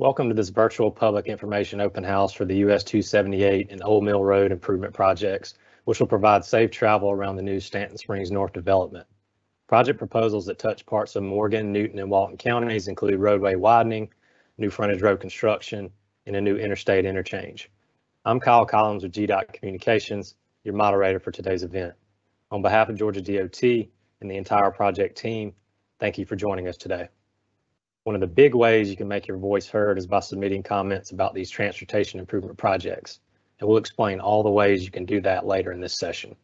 Welcome to this virtual public information open house for the US 278 and Old Mill Road improvement projects, which will provide safe travel around the new Stanton Springs North development. Project proposals that touch parts of Morgan, Newton, and Walton counties include roadway widening, new frontage road construction, and a new interstate interchange. I'm Kyle Collins with GDOT Communications, your moderator for today's event. On behalf of Georgia DOT and the entire project team, thank you for joining us today. One of the big ways you can make your voice heard is by submitting comments about these transportation improvement projects, and we'll explain all the ways you can do that later in this session.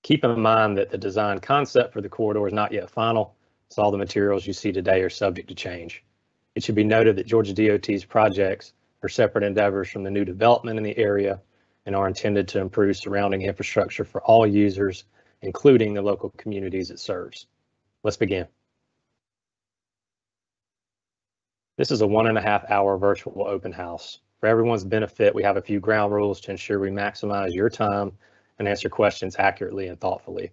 Keep in mind that the design concept for the corridor is not yet final, so all the materials you see today are subject to change. It should be noted that Georgia DOT's projects are separate endeavors from the new development in the area and are intended to improve surrounding infrastructure for all users, including the local communities it serves. Let's begin. This is a 1.5 hour virtual open house. For everyone's benefit, we have a few ground rules to ensure we maximize your time and answer questions accurately and thoughtfully.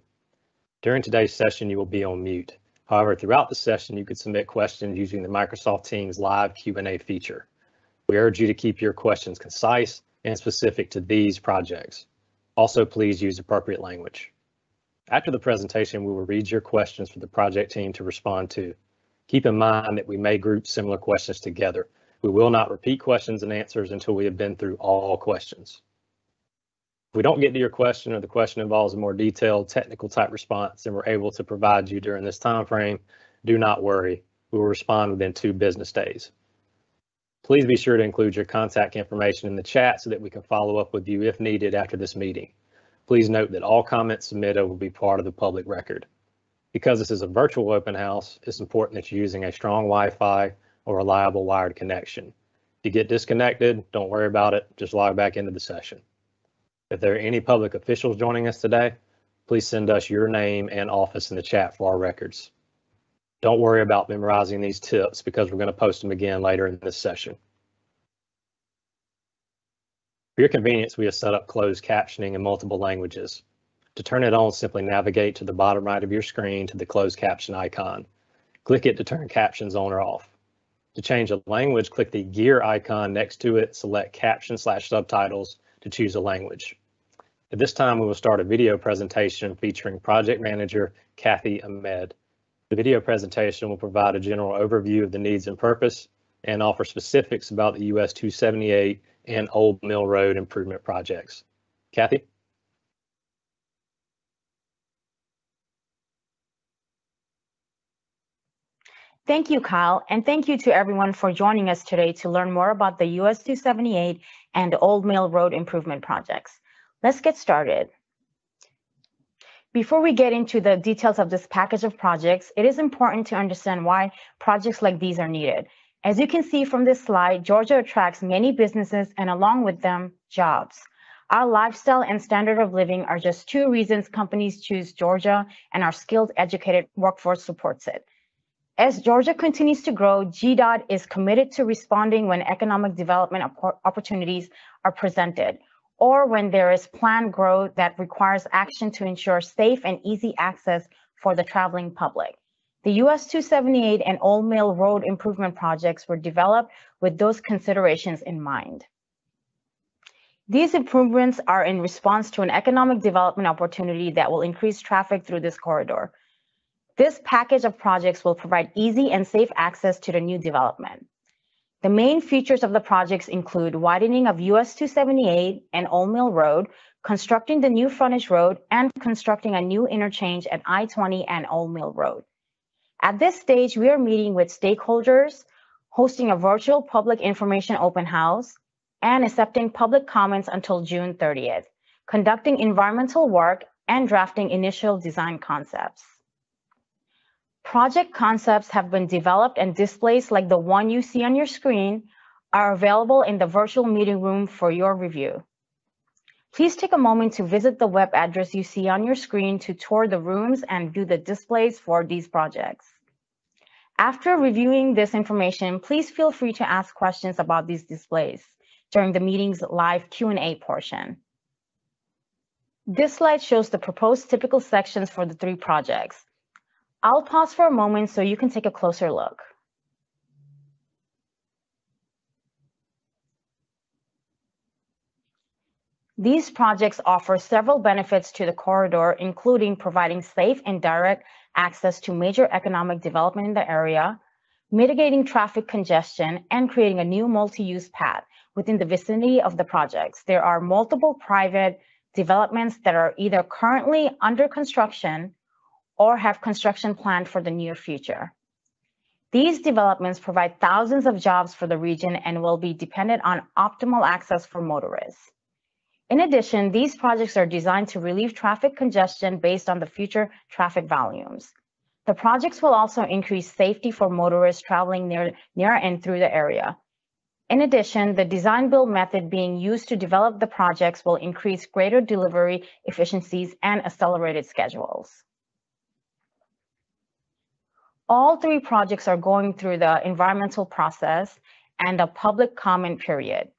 During today's session, you will be on mute. However, throughout the session, you could submit questions using the Microsoft Teams live Q&A feature. We urge you to keep your questions concise and specific to these projects. Also, please use appropriate language. After the presentation, we will read your questions for the project team to respond to. Keep in mind that we may group similar questions together. We will not repeat questions and answers until we have been through all questions. If we don't get to your question or the question involves a more detailed technical type response and we're able to provide you during this time frame, do not worry. We will respond within 2 business days. Please be sure to include your contact information in the chat so that we can follow up with you if needed after this meeting. Please note that all comments submitted will be part of the public record. Because this is a virtual open house, it's important that you're using a strong Wi-Fi or reliable wired connection. If you get disconnected, don't worry about it, just log back into the session. If there are any public officials joining us today, please send us your name and office in the chat for our records. Don't worry about memorizing these tips because we're going to post them again later in this session. For your convenience, we have set up closed captioning in multiple languages. To turn it on, simply navigate to the bottom right of your screen to the closed caption icon. Click it to turn captions on or off. To change a language, click the gear icon next to it, select caption/subtitles to choose a language. At this time, we will start a video presentation featuring Project Manager Kathy Ahmed. The video presentation will provide a general overview of the needs and purpose and offer specifics about the US 278 and Old Mill Road improvement projects. Kathy? Thank you, Kyle, and thank you to everyone for joining us today to learn more about the US 278 and Old Mill Road improvement projects. Let's get started. Before we get into the details of this package of projects, it is important to understand why projects like these are needed. As you can see from this slide, Georgia attracts many businesses and along with them, jobs. Our lifestyle and standard of living are just 2 reasons companies choose Georgia, and our skilled, educated workforce supports it. As Georgia continues to grow, GDOT is committed to responding when economic development opportunities are presented, or when there is planned growth that requires action to ensure safe and easy access for the traveling public. The US 278 and Old Mill Road improvement projects were developed with those considerations in mind. These improvements are in response to an economic development opportunity that will increase traffic through this corridor. This package of projects will provide easy and safe access to the new development. The main features of the projects include widening of US 278 and Old Mill Road, constructing the new frontage road, and constructing a new interchange at I-20 and Old Mill Road. At this stage, we are meeting with stakeholders, hosting a virtual public information open house, and accepting public comments until June 30th, conducting environmental work, and drafting initial design concepts. Project concepts have been developed, and displays like the one you see on your screen are available in the virtual meeting room for your review. Please take a moment to visit the web address you see on your screen to tour the rooms and view the displays for these projects. After reviewing this information, please feel free to ask questions about these displays during the meeting's live Q&A portion. This slide shows the proposed typical sections for the 3 projects. I'll pause for a moment so you can take a closer look. These projects offer several benefits to the corridor, including providing safe and direct access to major economic development in the area, mitigating traffic congestion, and creating a new multi-use path within the vicinity of the projects. There are multiple private developments that are either currently under construction or have construction planned for the near future. These developments provide thousands of jobs for the region and will be dependent on optimal access for motorists. In addition, these projects are designed to relieve traffic congestion based on the future traffic volumes. The projects will also increase safety for motorists traveling near and through the area. In addition, the design-build method being used to develop the projects will increase greater delivery efficiencies and accelerated schedules. All three projects are going through the environmental process and a public comment period.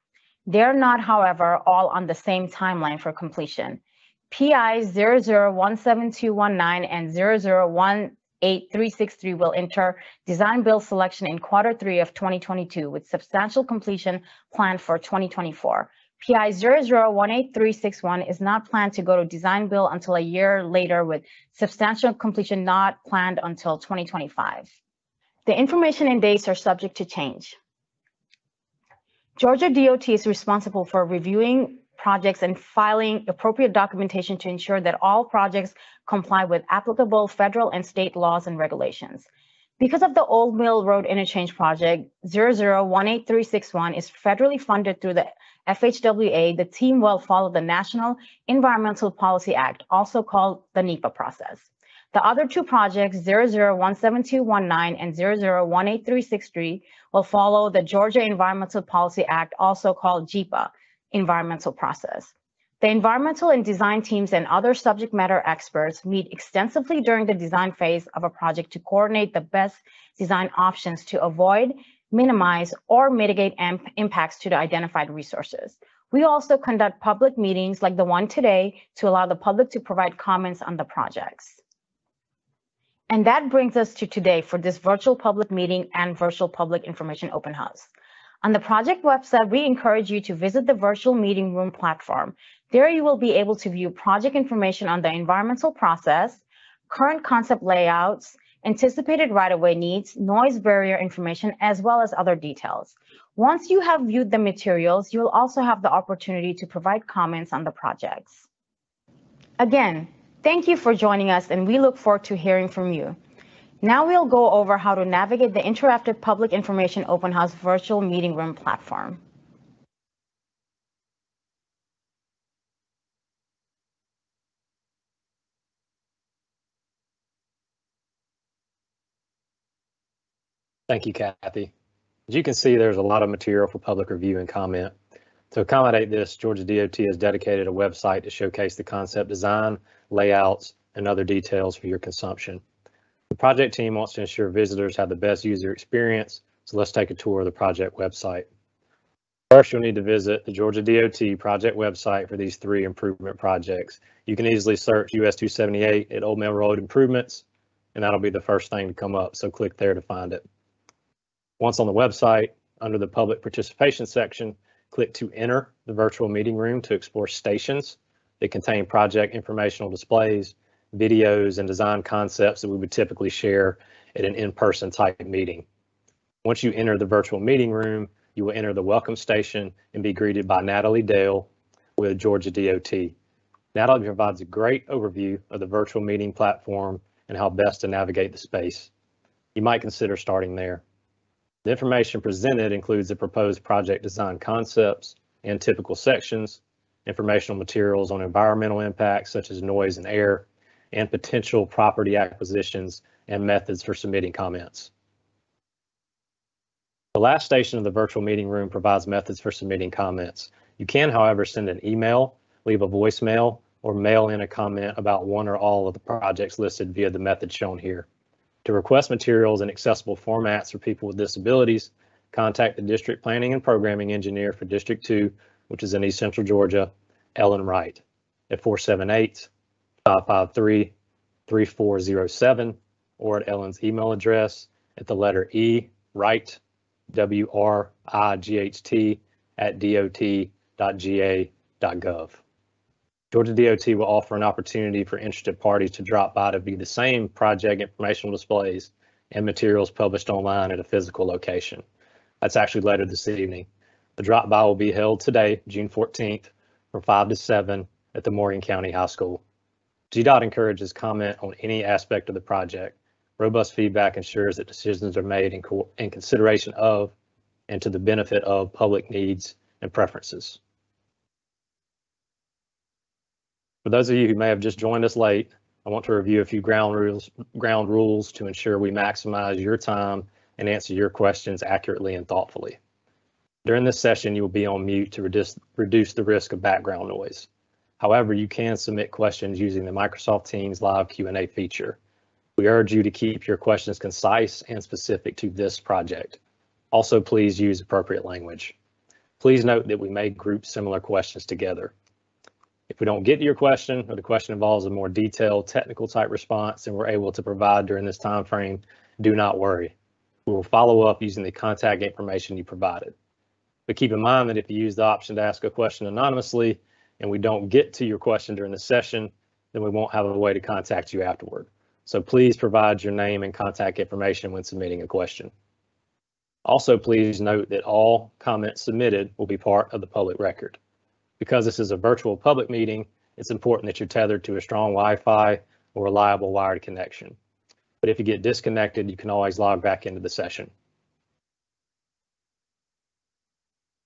They're not, however, all on the same timeline for completion. PI 0017219 and 0018363 will enter design-build selection in Q3 of 2022 with substantial completion planned for 2024. PI 0018361 is not planned to go to design-build until a year later with substantial completion not planned until 2025. The information and dates are subject to change. Georgia DOT is responsible for reviewing projects and filing appropriate documentation to ensure that all projects comply with applicable federal and state laws and regulations. Because of the Old Mill Road Interchange project, 0018361 is federally funded through the FHWA, the team will follow the National Environmental Policy Act, also called the NEPA process. The other two projects, 0017219 and 0018363, will follow the Georgia Environmental Policy Act, also called GEPA, environmental process. The environmental and design teams and other subject matter experts meet extensively during the design phase of a project to coordinate the best design options to avoid, minimize, or mitigate impacts to the identified resources. We also conduct public meetings like the one today to allow the public to provide comments on the projects. And that brings us to today for this virtual public meeting and virtual public information open house. On the project website, we encourage you to visit the virtual meeting room platform. There you will be able to view project information on the environmental process, current concept layouts, anticipated right-of-way needs, noise barrier information, as well as other details. Once you have viewed the materials, you will also have the opportunity to provide comments on the projects. Again, thank you for joining us, and we look forward to hearing from you. Now we'll go over how to navigate the interactive public information open house virtual meeting room platform. Thank you, Kathy. As you can see, there's a lot of material for public review and comment. To accommodate this, Georgia DOT has dedicated a website to showcase the concept design, layouts, and other details for your consumption. The project team wants to ensure visitors have the best user experience, so let's take a tour of the project website. First, you'll need to visit the Georgia DOT project website for these three improvement projects. You can easily search US 278 at Old Mill Road improvements, and that'll be the first thing to come up, so click there to find it. Once on the website, under the public participation section, click to enter the virtual meeting room to explore stations that contain project informational displays, videos, and design concepts that we would typically share at an in-person type meeting. Once you enter the virtual meeting room, you will enter the welcome station and be greeted by Natalie Dale with Georgia DOT. Natalie provides a great overview of the virtual meeting platform and how best to navigate the space. You might consider starting there. The information presented includes the proposed project design concepts and typical sections, informational materials on environmental impacts such as noise and air, and potential property acquisitions and methods for submitting comments. The last station of the virtual meeting room provides methods for submitting comments. You can, however, send an email, leave a voicemail, or mail in a comment about one or all of the projects listed via the method shown here. To request materials in accessible formats for people with disabilities, contact the District Planning and Programming Engineer for District 2, which is in East Central Georgia, Ellen Wright, at 478-553-3407, or at Ellen's email address at the letter E, Wright, WRIGHT, @dot.ga.gov. Georgia DOT will offer an opportunity for interested parties to drop by to view the same project informational displays and materials published online at a physical location. That's actually later this evening. The drop by will be held today, June 14th, from 5 to 7 at the Morgan County High School. GDOT encourages comment on any aspect of the project. Robust feedback ensures that decisions are made in consideration of and to the benefit of public needs and preferences. For those of you who may have just joined us late, I want to review a few ground rules to ensure we maximize your time and answer your questions accurately and thoughtfully. During this session, you will be on mute to reduce the risk of background noise. However, you can submit questions using the Microsoft Teams live Q&A feature. We urge you to keep your questions concise and specific to this project. Also, please use appropriate language. Please note that we may group similar questions together. If we don't get to your question or the question involves a more detailed technical type response than we're able to provide during this time frame, do not worry. We will follow up using the contact information you provided. But keep in mind that if you use the option to ask a question anonymously and we don't get to your question during the session, then we won't have a way to contact you afterward. So please provide your name and contact information when submitting a question. Also, please note that all comments submitted will be part of the public record. Because this is a virtual public meeting, it's important that you're tethered to a strong Wi-Fi or reliable wired connection. But if you get disconnected, you can always log back into the session.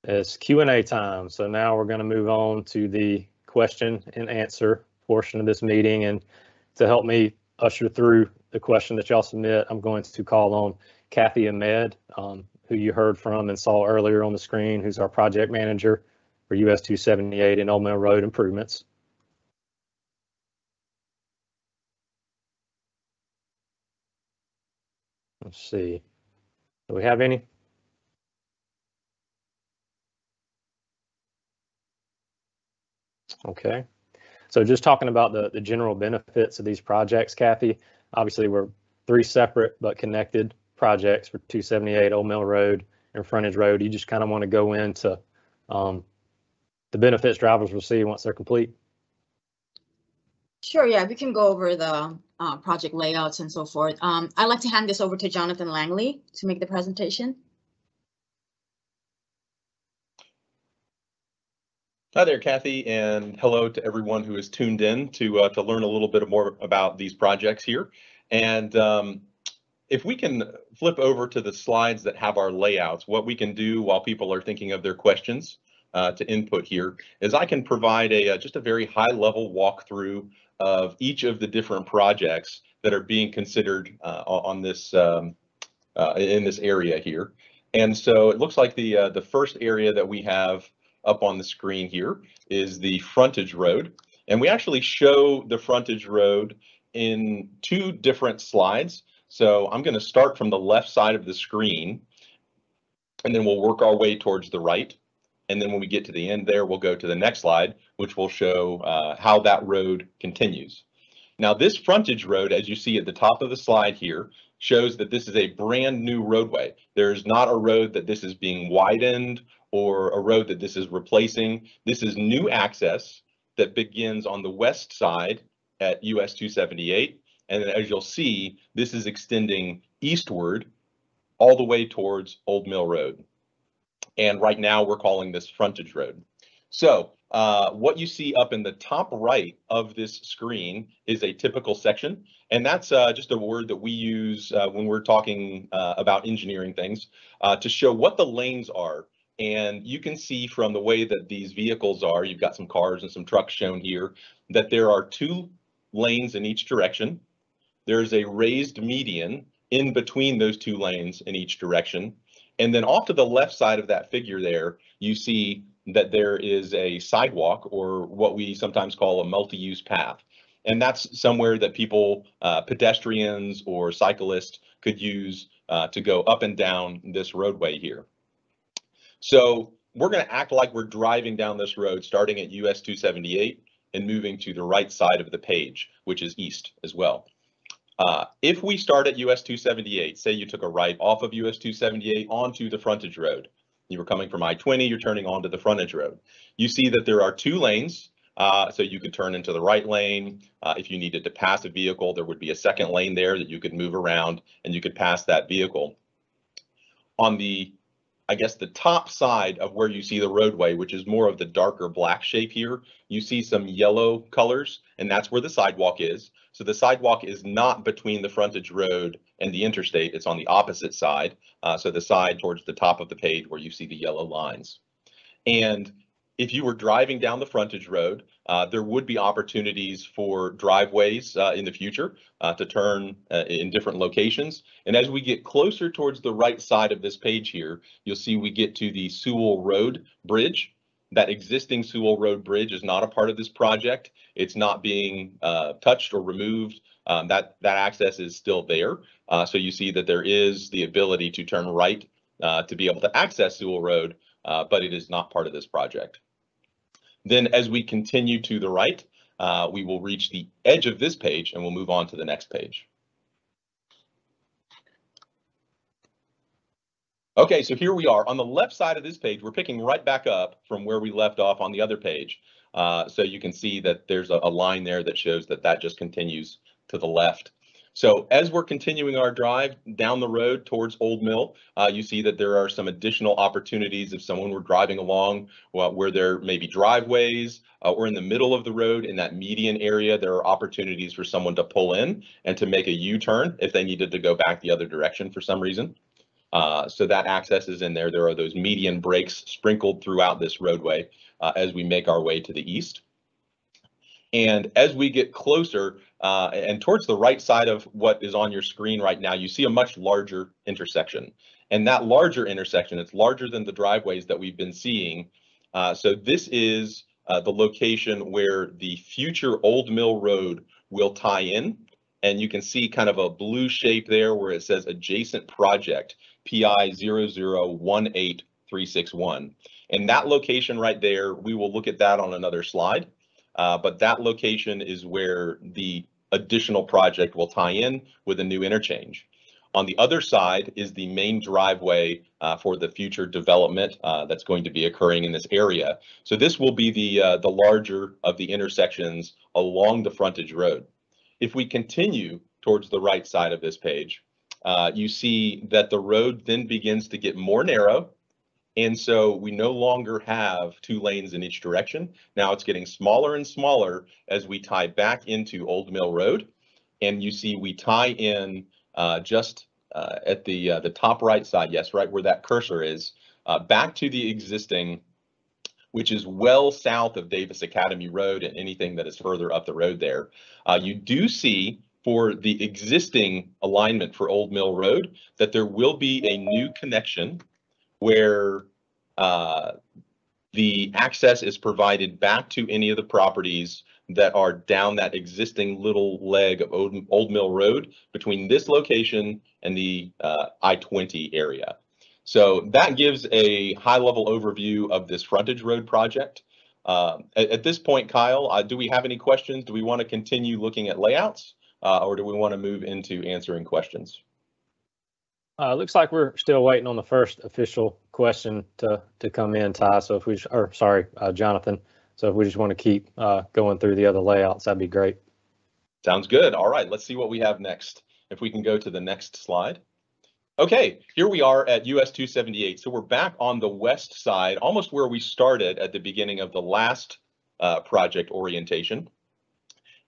It's Q&A time, so now we're going to move on to the question and answer portion of this meeting. And to help me usher through the question that y'all submit, I'm going to call on Kathy Ahmed, who you heard from and saw earlier on the screen, who's our project manager for US 278 and Old Mill Road improvements. Let's see, do we have any? Okay, so just talking about the general benefits of these projects, Kathy, obviously we're 3 separate but connected projects for 278 Old Mill Road and Frontage Road. You just kind of want to go into the benefits drivers will see once they're complete? Sure, yeah, we can go over the project layouts and so forth. I'd like to hand this over to Jonathan Langley to make the presentation. Hi there, Kathy, and hello to everyone who is tuned in to learn a little bit more about these projects here. And if we can flip over to the slides that have our layouts, what we can do while people are thinking of their questions to input here is I can provide just a very high-level walkthrough of each of the different projects that are being considered on this in this area here. And so it looks like the first area that we have up on the screen here is the frontage road, and we actually show the frontage road in 2 different slides. So I'm going to start from the left side of the screen, and then we'll work our way towards the right. And then when we get to the end there, we'll go to the next slide, which will show how that road continues. Now, this frontage road, as you see at the top of the slide here, shows that this is a brand new roadway. There's not a road that this is being widened or a road that this is replacing. This is new access that begins on the west side at US 278. And then as you'll see, this is extending eastward all the way towards Old Mill Road. And right now we're calling this frontage road. So what you see up in the top right of this screen is a typical section. And that's just a word that we use when we're talking about engineering things to show what the lanes are. And you can see from the way that these vehicles are, you've got some cars and some trucks shown here, that there are 2 lanes in each direction. There's a raised median in between those 2 lanes in each direction. And then off to the left side of that figure there, you see that there is a sidewalk, or what we sometimes call a multi-use path. And that's somewhere that people, pedestrians or cyclists, could use to go up and down this roadway here. So we're going to act like we're driving down this road starting at US 278 and moving to the right side of the page, which is east as well. If we start at US 278, say you took a right off of US 278 onto the frontage road, you were coming from I-20, you're turning onto the frontage road. You see that there are 2 lanes So you could turn into the right lane. If you needed to pass a vehicle, there would be a second lane there that you could move around and you could pass that vehicle. On the, I guess, the top side of where you see the roadway, which is more of the darker black shape here, you see some yellow colors, and that's where the sidewalk is. So the sidewalk is not between the frontage road and the interstate, it's on the opposite side. So the side towards the top of the page where you see the yellow lines. And if you were driving down the frontage road, there would be opportunities for driveways in the future to turn in different locations. And as we get closer towards the right side of this page here, you'll see we get to the Sewell Road Bridge. That existing Sewell Road Bridge is not a part of this project. It's not being touched or removed. That access is still there. So you see that there is the ability to turn right to be able to access Sewell Road, but it is not part of this project. Then as we continue to the right, we will reach the edge of this page and we'll move on to the next page. Okay, so here we are on the left side of this page. We're picking right back up from where we left off on the other page. So you can see that there's a line there that shows that that just continues to the left. So as we're continuing our drive down the road towards Old Mill, you see that there are some additional opportunities if someone were driving along where there may be driveways or in the middle of the road in that median area, there are opportunities for someone to pull in and to make a U-turn if they needed to go back the other direction for some reason. So that access is in there. There are those median breaks sprinkled throughout this roadway as we make our way to the east. And as we get closer and towards the right side of what is on your screen right now, you see a much larger intersection. And that larger intersection, it's larger than the driveways that we've been seeing. So this is the location where the future Old Mill Road will tie in. And you can see kind of a blue shape there where it says adjacent project, PI 0018361. And that location right there, we will look at that on another slide. But that location is where the additional project will tie in with a new interchange. On the other side is the main driveway for the future development that's going to be occurring in this area. So this will be the larger of the intersections along the frontage road. If we continue towards the right side of this page, you see that the road then begins to get more narrow. And so we no longer have two lanes in each direction. Now it's getting smaller and smaller as we tie back into Old Mill Road. And you see we tie in just at the top right side, yes, right where that cursor is, back to the existing, which is well south of Davis Academy Road and anything that is further up the road there. You do see for the existing alignment for Old Mill Road that there will be a new connection where the access is provided back to any of the properties that are down that existing little leg of Old Mill Road between this location and the I-20 area. So that gives a high-level overview of this frontage road project. At this point, Kyle, do we have any questions? Do we want to continue looking at layouts or do we want to move into answering questions? Looks like we're still waiting on the first official question to come in, Ty. So if we, or sorry, Jonathan. So if we just want to keep going through the other layouts, that'd be great. Sounds good. All right, let's see what we have next. If we can go to the next slide. Okay, here we are at US 278. So we're back on the west side, almost where we started at the beginning of the last project orientation.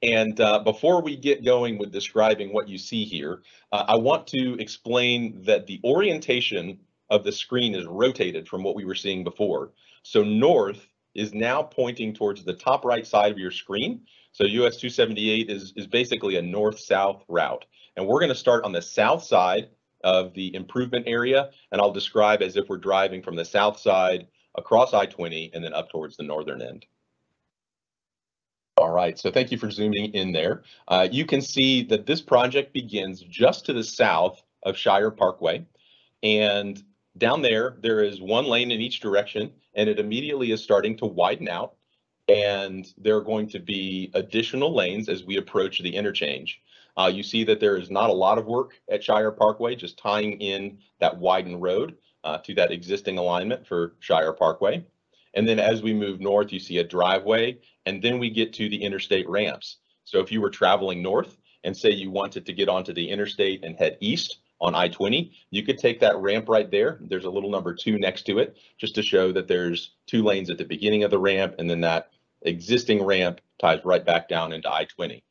And before we get going with describing what you see here, I want to explain that the orientation of the screen is rotated from what we were seeing before. So north is now pointing towards the top right side of your screen. So US 278 is basically a north-south route. And we're going to start on the south side of the improvement area, and I'll describe as if we're driving from the south side across I-20 and then up towards the northern end. All right, so thank you for zooming in there. You can see that this project begins just to the south of Shire Parkway, and down there, there is one lane in each direction, and it immediately is starting to widen out, and there are going to be additional lanes as we approach the interchange. You see that there is not a lot of work at Shire Parkway, just tying in that widened road to that existing alignment for Shire Parkway. And then as we move north, you see a driveway, and then we get to the interstate ramps. So if you were traveling north and say you wanted to get onto the interstate and head east on I-20, you could take that ramp right there. There's a little number 2 next to it, just to show that there's 2 lanes at the beginning of the ramp, and then that existing ramp ties right back down into I-20.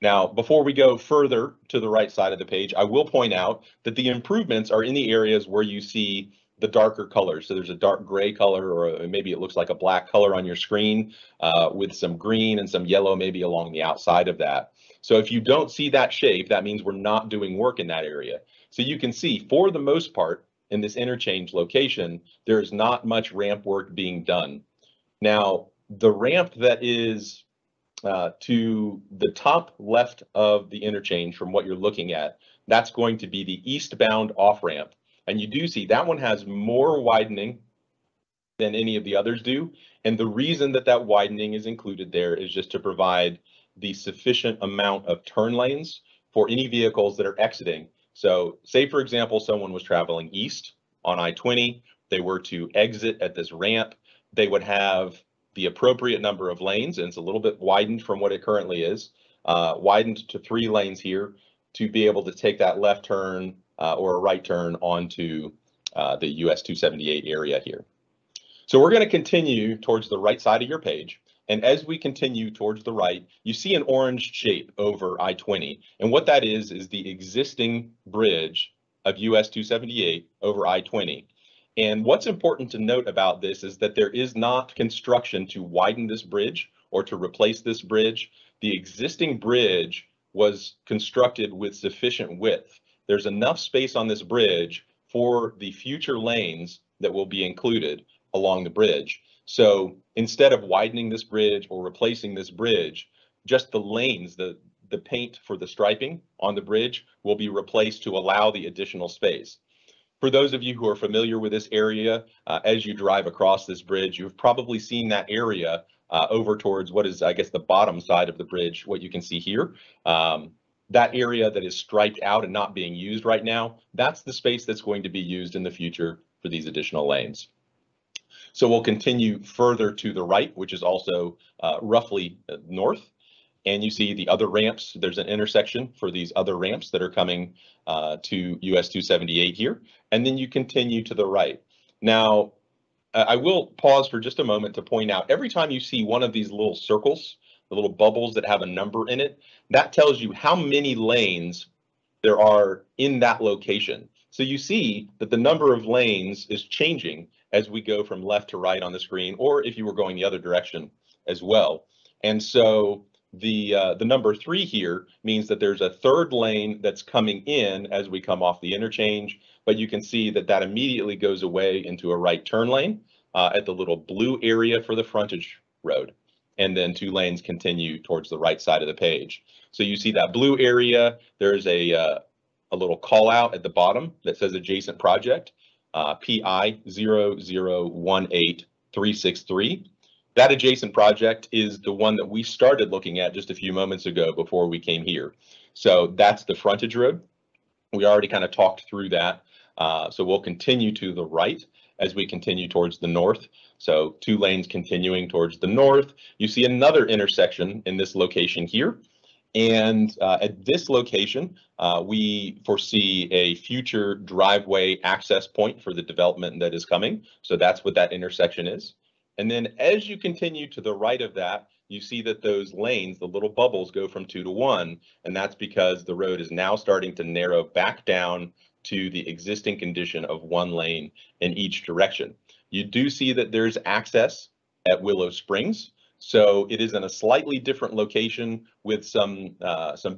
Now, before we go further to the right side of the page, I will point out that the improvements are in the areas where you see the darker colors. So there's a dark gray color, or maybe it looks like a black color on your screen, with some green and some yellow maybe along the outside of that. So if you don't see that shape, that means we're not doing work in that area. So you can see, for the most part, in this interchange location, there's not much ramp work being done. Now, the ramp that is to the top left of the interchange from what you're looking at, that's going to be the eastbound off-ramp. And you do see that one has more widening than any of the others do. And the reason that that widening is included there is just to provide the sufficient amount of turn lanes for any vehicles that are exiting. So say, for example, someone was traveling east on I-20, they were to exit at this ramp, they would have the appropriate number of lanes, and it's a little bit widened from what it currently is, widened to 3 lanes here to be able to take that left turn or a right turn onto the US 278 area here. So we're going to continue towards the right side of your page. And as we continue towards the right, you see an orange shape over I-20. And what that is the existing bridge of US 278 over I-20. And what's important to note about this is that there is not construction to widen this bridge or to replace this bridge. The existing bridge was constructed with sufficient width. There's enough space on this bridge for the future lanes that will be included along the bridge. So instead of widening this bridge or replacing this bridge, just the lanes, the paint for the striping on the bridge will be replaced to allow the additional space. For those of you who are familiar with this area, as you drive across this bridge, you've probably seen that area over towards what is, I guess, the bottom side of the bridge, what you can see here. That area that is striped out and not being used right now, that's the space that's going to be used in the future for these additional lanes. So we'll continue further to the right, which is also roughly north. And you see the other ramps. There's an intersection for these other ramps that are coming to US 278 here. And then you continue to the right. Now, I will pause for just a moment to point out, every time you see one of these little circles, the little bubbles that have a number in it, that tells you how many lanes there are in that location. So you see that the number of lanes is changing as we go from left to right on the screen, or if you were going the other direction as well. And so the number 3 here means that there's a 3rd lane that's coming in as we come off the interchange, but you can see that that immediately goes away into a right turn lane at the little blue area for the frontage road. And then 2 lanes continue towards the right side of the page. So you see that blue area, there's a little call out at the bottom that says adjacent project, PI 0018363. That adjacent project is the one that we started looking at just a few moments ago before we came here. So that's the frontage road. We already kind of talked through that. So we'll continue to the right as we continue towards the north. So 2 lanes continuing towards the north. You see another intersection in this location here. And at this location, we foresee a future driveway access point for the development that is coming. So that's what that intersection is. And then as you continue to the right of that, you see that those lanes, the little bubbles, go from 2 to 1. And that's because the road is now starting to narrow back down to the existing condition of 1 lane in each direction. You do see that there's access at Willow Springs. So it is in a slightly different location with some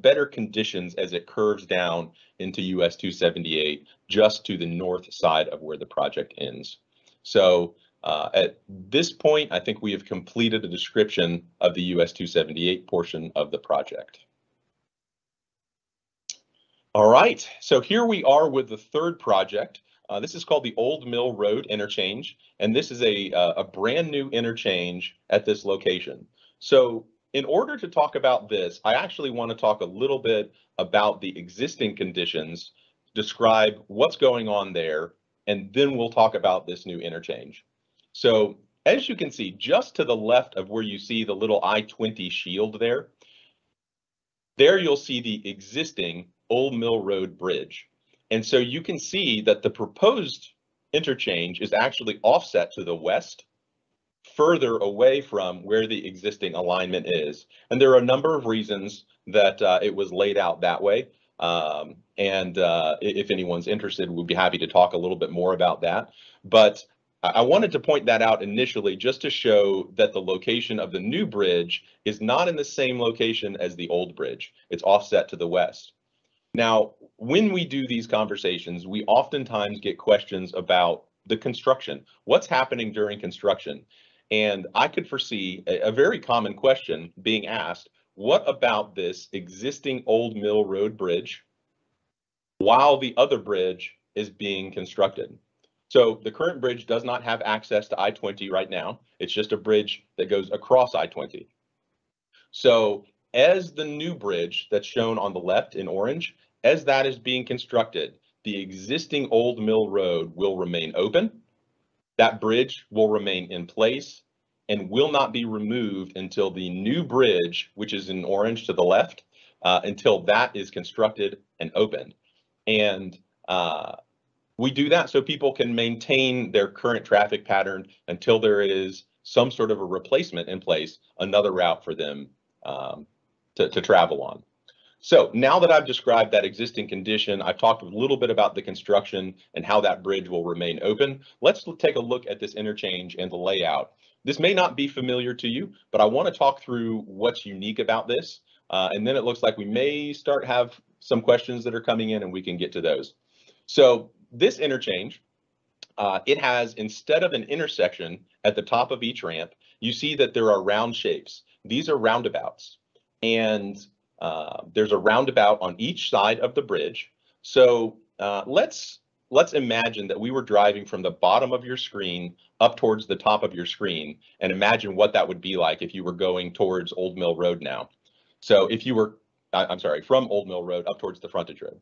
better conditions as it curves down into US 278, just to the north side of where the project ends. So at this point, I think we have completed a description of the US 278 portion of the project. All right, so here we are with the 3rd project. This is called the Old Mill Road Interchange, and this is a brand new interchange at this location. So in order to talk about this, I actually want to talk a little bit about the existing conditions, describe what's going on there, and then we'll talk about this new interchange. So as you can see, just to the left of where you see the little I-20 shield there you'll see the existing Old Mill Road Bridge. And so you can see that the proposed interchange is actually offset to the west, further away from where the existing alignment is. And there are a number of reasons that it was laid out that way. If anyone's interested, we'll be happy to talk a little bit more about that. But I wanted to point that out initially just to show that the location of the new bridge is not in the same location as the old bridge. It's offset to the west. Now, when we do these conversations, we oftentimes get questions about the construction. What's happening during construction? And I could foresee a very common question being asked, what about this existing Old Mill Road Bridge while the other bridge is being constructed? So the current bridge does not have access to I-20 right now. It's just a bridge that goes across I-20. So as the new bridge that's shown on the left in orange, as that is being constructed, the existing Old Mill Road will remain open. That bridge will remain in place and will not be removed until the new bridge, which is in orange to the left, until that is constructed and opened. And we do that so people can maintain their current traffic pattern until there is some sort of a replacement in place, another route for them to travel on. So now that I've described that existing condition, I've talked a little bit about the construction and how that bridge will remain open. Let's take a look at this interchange and the layout. This may not be familiar to you, but I want to talk through what's unique about this. And then it looks like we may have some questions that are coming in and we can get to those. So this interchange, it has, instead of an intersection at the top of each ramp, you see that there are round shapes. These are roundabouts. And there's a roundabout on each side of the bridge. So let's imagine that we were driving from the bottom of your screen up towards the top of your screen, and imagine what that would be like if you were going towards Old Mill Road now. So if you were, from Old Mill Road up towards the frontage road.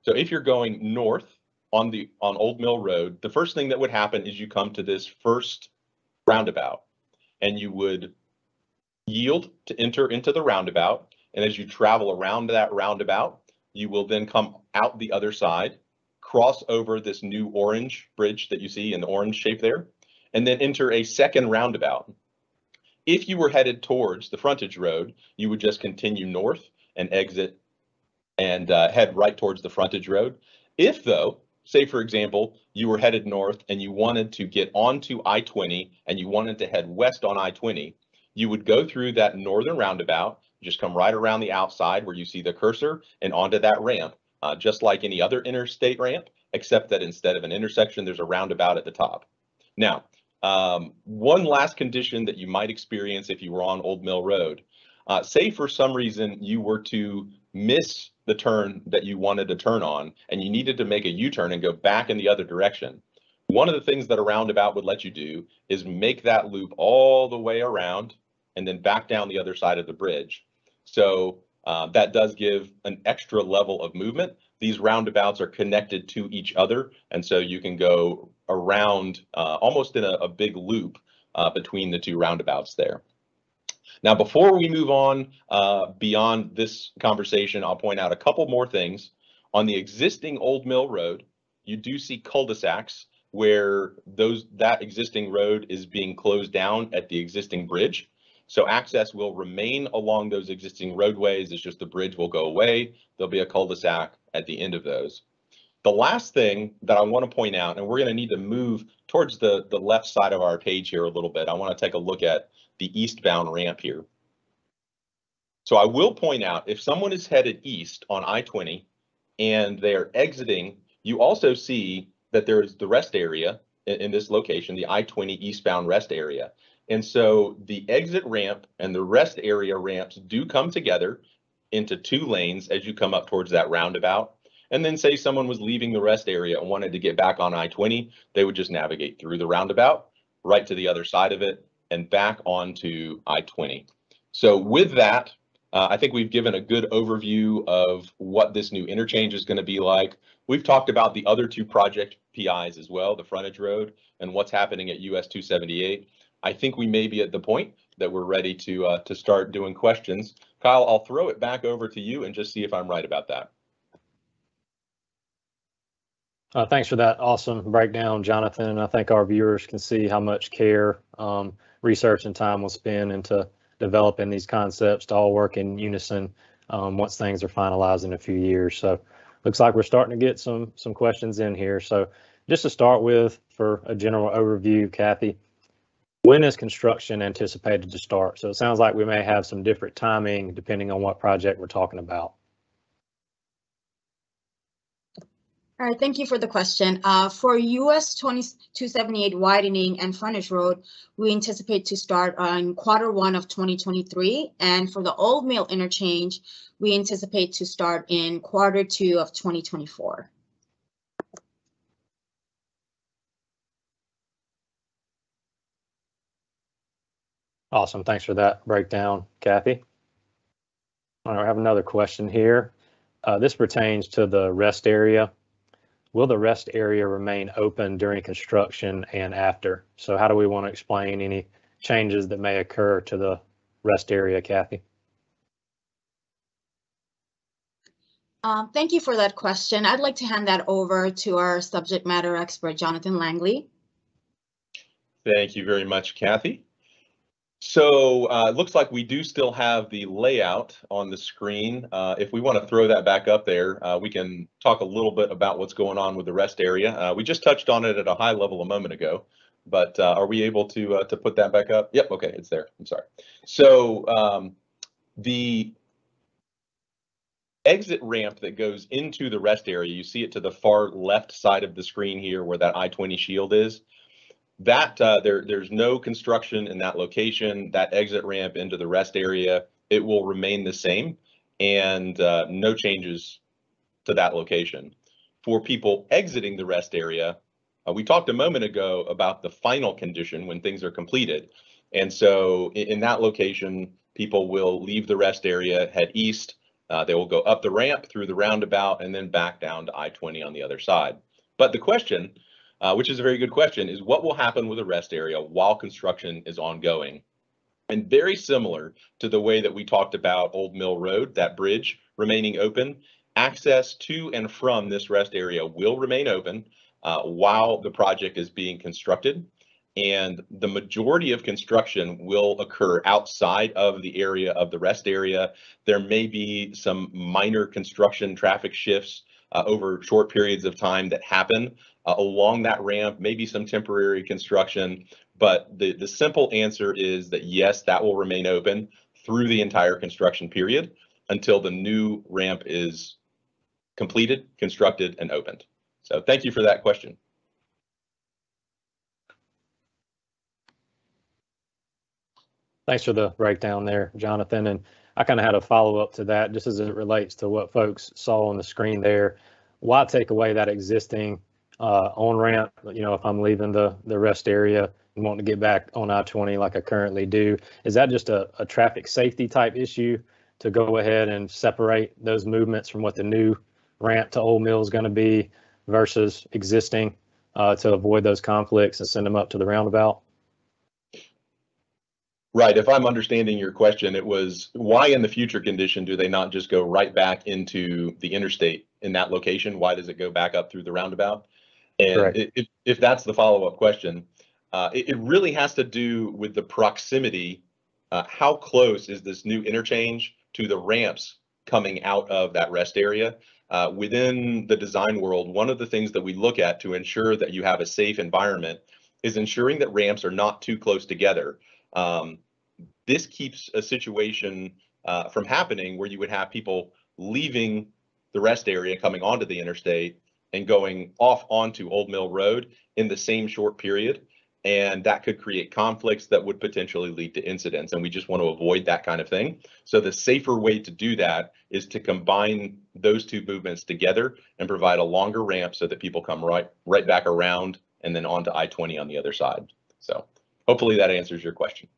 So if you're going north on Old Mill Road, the first thing that would happen is you come to this first roundabout, and you would yield to enter into the roundabout. And as you travel around that roundabout, you will then come out the other side, cross over this new orange bridge that you see in the orange shape there, and then enter a second roundabout. If you were headed towards the frontage road, you would just continue north and exit and head right towards the frontage road. If though, say for example, you were headed north and you wanted to get onto I-20 and you wanted to head west on I-20, you would go through that northern roundabout, just come right around the outside where you see the cursor and onto that ramp, just like any other interstate ramp, except that instead of an intersection, there's a roundabout at the top. Now, one last condition that you might experience if you were on Old Mill Road, say for some reason you were to miss the turn that you wanted to turn on and you needed to make a U-turn and go back in the other direction. One of the things that a roundabout would let you do is make that loop all the way around and then back down the other side of the bridge. So that does give an extra level of movement. These roundabouts are connected to each other, and so you can go around almost in a big loop between the two roundabouts there. Now, before we move on beyond this conversation, I'll point out a couple more things. On the existing Old Mill Road, you do see cul-de-sacs where that existing road is being closed down at the existing bridge. So access will remain along those existing roadways. It's just the bridge will go away. There'll be a cul-de-sac at the end of those. The last thing that I want to point out, and we're going to need to move towards the left side of our page here a little bit. I want to take a look at the eastbound ramp here. So I will point out, if someone is headed east on I-20 and they're exiting, you also see that there's the rest area in this location, the I-20 eastbound rest area. And so the exit ramp and the rest area ramps do come together into two lanes as you come up towards that roundabout. And then say someone was leaving the rest area and wanted to get back on I-20, they would just navigate through the roundabout, right to the other side of it, and back onto I-20. So with that, I think we've given a good overview of what this new interchange is going to be like. We've talked about the other two project PIs as well, the frontage road and what's happening at US 278. I think we may be at the point that we're ready to start doing questions. Kyle, I'll throw it back over to you and just see if I'm right about that. Thanks for that awesome breakdown, Jonathan. I think our viewers can see how much care, research, and time was spent into developing these concepts to all work in unison once things are finalized in a few years. So looks like we're starting to get some questions in here. So just to start with, for a general overview, Kathy, when is construction anticipated to start? So it sounds like we may have some different timing depending on what project we're talking about. All right, thank you for the question. For US 2278 widening and frontage road, we anticipate to start on Q1 of 2023. And for the Old Mill interchange, we anticipate to start in Q2 of 2024. Awesome, thanks for that breakdown, Kathy. All right, I have another question here. This pertains to the rest area. Will the rest area remain open during construction and after? So how do we want to explain any changes that may occur to the rest area, Kathy? Thank you for that question. I'd like to hand that over to our subject matter expert, Jonathan Langley. Thank you very much, Kathy. So it looks like we do still have the layout on the screen. If we want to throw that back up there, we can talk a little bit about what's going on with the rest area. We just touched on it at a high level a moment ago, but are we able to put that back up? Yep, okay, it's there. I'm sorry. So the exit ramp that goes into the rest area, you see it to the far left side of the screen here where that I-20 shield is. That there's no construction in that location. That exit ramp into the rest area, it will remain the same, and no changes to that location. For people exiting the rest area, we talked a moment ago about the final condition when things are completed. And so in that location, people will leave the rest area, head east. They will go up the ramp through the roundabout and then back down to I-20 on the other side. But the question, which is a very good question, is what will happen with the rest area while construction is ongoing? And very similar to the way that we talked about Old Mill Road, that bridge remaining open, access to and from this rest area will remain open while the project is being constructed. And the majority of construction will occur outside of the area of the rest area. There may be some minor construction traffic shifts over short periods of time that happen along that ramp, maybe some temporary construction, but the simple answer is that yes, that will remain open through the entire construction period until the new ramp is completed, constructed, and opened. So thank you for that question. Thanks for the breakdown there, Jonathan. And I kind of had a follow-up to that, just as it relates to what folks saw on the screen there. Why take away that existing on-ramp, you know, if I'm leaving the rest area and wanting to get back on I-20 like I currently do? Is that just a traffic safety type issue to go ahead and separate those movements from what the new ramp to Old Mill is going to be versus existing to avoid those conflicts and send them up to the roundabout? Right. If I'm understanding your question, it was why in the future condition do they not just go right back into the interstate in that location? Why does it go back up through the roundabout? And if that's the follow-up question, it really has to do with the proximity. How close is this new interchange to the ramps coming out of that rest area? Within the design world, one of the things that we look at to ensure that you have a safe environment is ensuring that ramps are not too close together. This keeps a situation from happening where you would have people leaving the rest area coming onto the interstate and going off onto Old Mill Road in the same short period. And that could create conflicts that would potentially lead to incidents. And we just want to avoid that kind of thing. So the safer way to do that is to combine those two movements together and provide a longer ramp so that people come right back around and then onto I-20 on the other side. So hopefully that answers your question.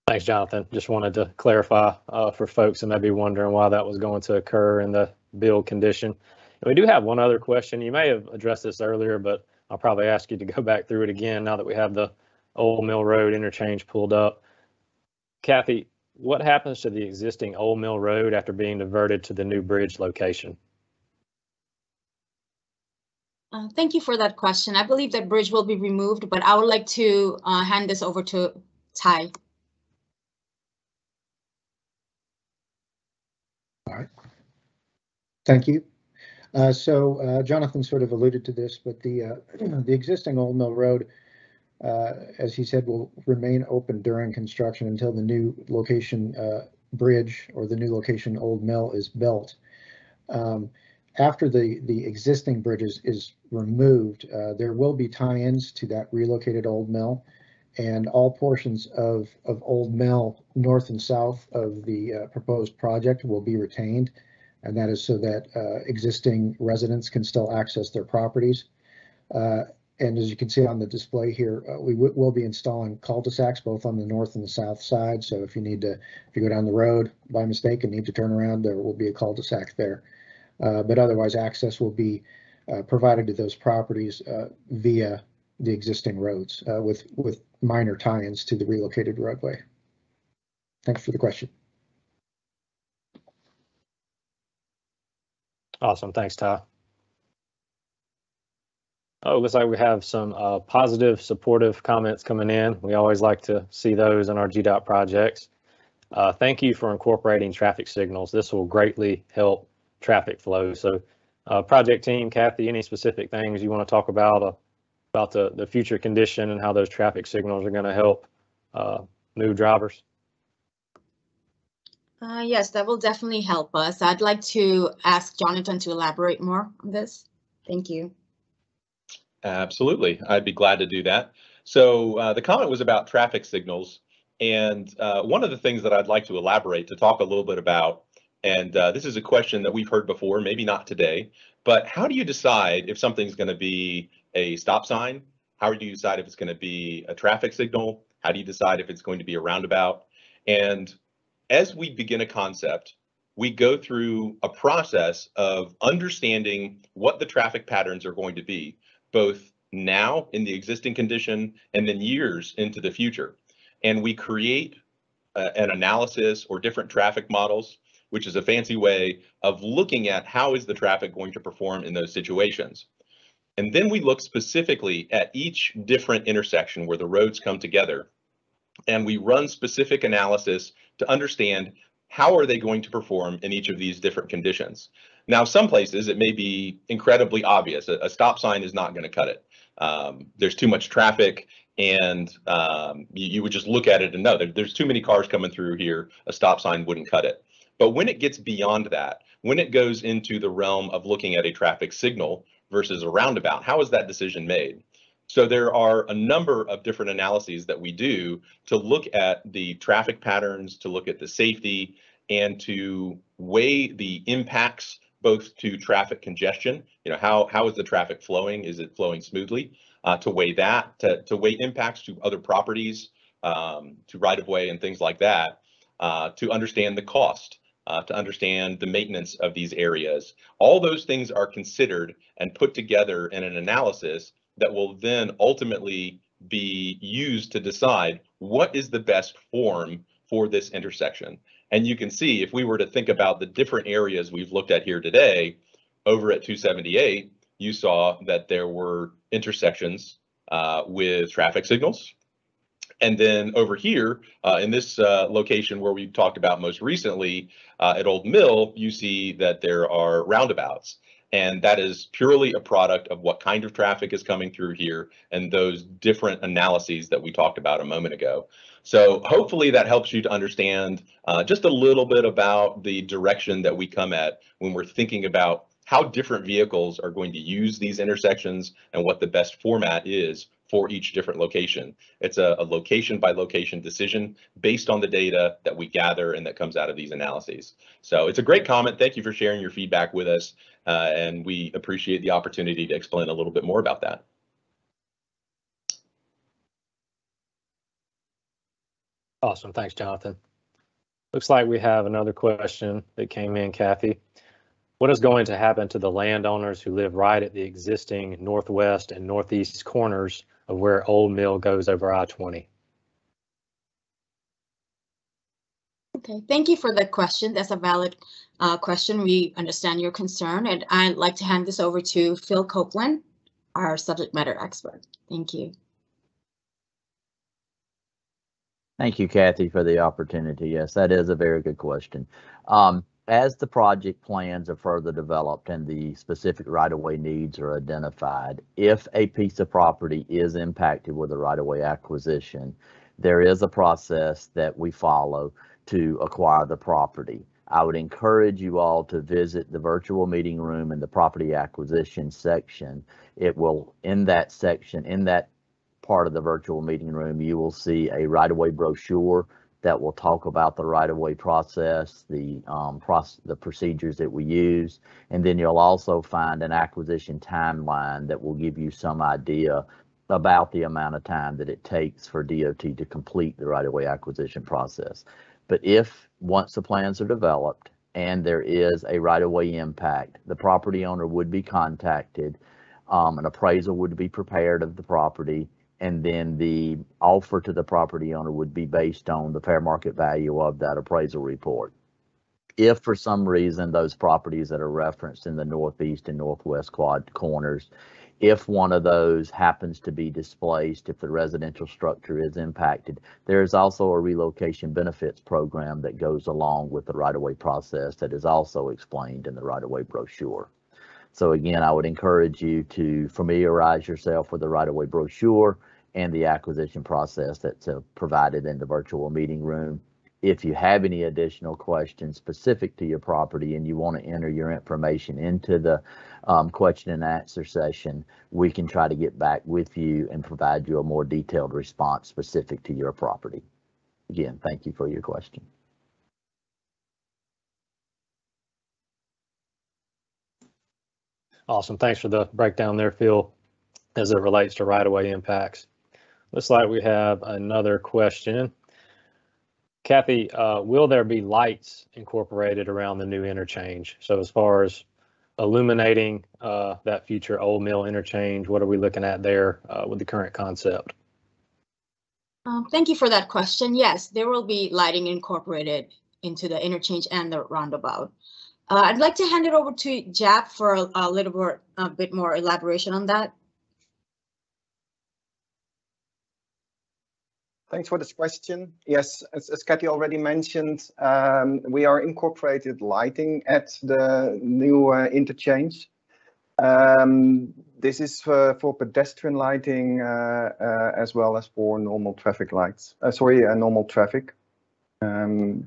Thanks, Jonathan. Just wanted to clarify for folks that may be wondering why that was going to occur in the build condition. We do have one other question. You may have addressed this earlier, but I'll probably ask you to go back through it again now that we have the Old Mill Road interchange pulled up. Kathy, what happens to the existing Old Mill Road after being diverted to the new bridge location? Thank you for that question. I believe that bridge will be removed, but I would like to hand this over to Ty. All right. Thank you. Jonathan sort of alluded to this, but the existing Old Mill Road, as he said, will remain open during construction until the new location bridge or the new location Old Mill is built. After the existing bridge is removed, there will be tie-ins to that relocated Old Mill, and all portions of Old Mill north and south of the proposed project will be retained, and that is so that existing residents can still access their properties. And as you can see on the display here, we will be installing cul-de-sacs both on the north and the south side. So if you go down the road by mistake and need to turn around, there will be a cul-de-sac there. But otherwise, access will be provided to those properties via the existing roads with minor tie-ins to the relocated roadway. Thanks for the question. Awesome. Thanks, Ty. Oh, looks like we have some positive, supportive comments coming in. We always like to see those in our GDOT projects. Thank you for incorporating traffic signals. This will greatly help traffic flow. So project team, Kathy, any specific things you want to talk about the future condition and how those traffic signals are going to help move drivers? Yes, that will definitely help us. I'd like to ask Jonathan to elaborate more on this. Thank you. Absolutely. I'd be glad to do that. So the comment was about traffic signals. And one of the things that I'd like to elaborate to talk a little bit about, and this is a question that we've heard before, maybe not today, but how do you decide if something's going to be a stop sign? How do you decide if it's going to be a traffic signal? How do you decide if it's going to be a roundabout? And as we begin a concept, we go through a process of understanding what the traffic patterns are going to be, both now in the existing condition and then years into the future. And we create an analysis or different traffic models, which is a fancy way of looking at how is the traffic going to perform in those situations. And then we look specifically at each different intersection where the roads come together, and we run specific analysis to understand how are they going to perform in each of these different conditions. Now, some places it may be incredibly obvious. A stop sign is not going to cut it. There's too much traffic, and you would just look at it and know that there's too many cars coming through here. A stop sign wouldn't cut it. But when it gets beyond that, when it goes into the realm of looking at a traffic signal versus a roundabout, how is that decision made? So there are a number of different analyses that we do to look at the traffic patterns, to look at the safety, and to weigh the impacts both to traffic congestion. How is the traffic flowing? Is it flowing smoothly? To weigh that, to weigh impacts to other properties, to right-of-way and things like that, to understand the cost, to understand the maintenance of these areas. All those things are considered and put together in an analysis that will then ultimately be used to decide what is the best form for this intersection. And you can see, if we were to think about the different areas we've looked at here today, over at 278, you saw that there were intersections with traffic signals. And then over here, in this location where we talked about most recently at Old Mill, you see that there are roundabouts. And that is purely a product of what kind of traffic is coming through here and those different analyses that we talked about a moment ago. So hopefully that helps you to understand just a little bit about the direction that we come at when we're thinking about how different vehicles are going to use these intersections and what the best format is for each different location. It's a location by location decision based on the data that we gather and that comes out of these analyses. So it's a great comment. Thank you for sharing your feedback with us. And we appreciate the opportunity to explain a little bit more about that. Awesome. Thanks, Jonathan. Looks like we have another question that came in, Kathy. What is going to happen to the landowners who live right at the existing northwest and northeast corners of where Old Mill goes over I-20? Okay, thank you for the question. That's a valid question. We understand your concern, and I'd like to hand this over to Phil Copeland, our subject matter expert. Thank you. Thank you, Kathy, for the opportunity. Yes, that is a very good question. As the project plans are further developed and the specific right-of-way needs are identified, if a piece of property is impacted with a right-of-way acquisition, there is a process that we follow to acquire the property. I would encourage you all to visit the virtual meeting room in the property acquisition section. It will, in that section, in that part of the virtual meeting room, you will see a right-of-way brochure that will talk about the right-of-way process, the procedures that we use, and then you'll also find an acquisition timeline that will give you some idea about the amount of time that it takes for DOT to complete the right-of-way acquisition process. But if once the plans are developed and there is a right-of-way impact, the property owner would be contacted, an appraisal would be prepared of the property, and then the offer to the property owner would be based on the fair market value of that appraisal report. If for some reason those properties that are referenced in the northeast and northwest quad corners, if one of those happens to be displaced, if the residential structure is impacted, there is also a relocation benefits program that goes along with the right-of-way process that is also explained in the right-of-way brochure. So again, I would encourage you to familiarize yourself with the right-of-way brochure and the acquisition process that's provided in the virtual meeting room. If you have any additional questions specific to your property and you want to enter your information into the question and answer session, we can try to get back with you and provide you a more detailed response specific to your property. Again, thank you for your question. Awesome. Thanks for the breakdown there, Phil, as it relates to right-of-way impacts. Looks like we have another question. Kathy, will there be lights incorporated around the new interchange? So as far as illuminating that future Old Mill interchange, what are we looking at there with the current concept? Thank you for that question. Yes, there will be lighting incorporated into the interchange and the roundabout. I'd like to hand it over to Jap for a bit more elaboration on that. Thanks for this question. Yes, as Kathy already mentioned, we are incorporated lighting at the new interchange. This is for pedestrian lighting as well as for normal traffic lights. Normal traffic.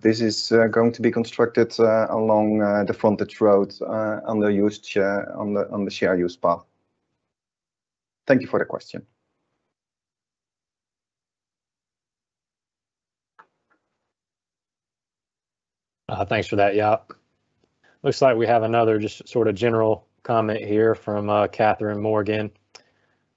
This is going to be constructed along the frontage road on the share use path. Thank you for the question. Thanks for that, Yap. Looks like we have another just sort of general comment here from Catherine Morgan.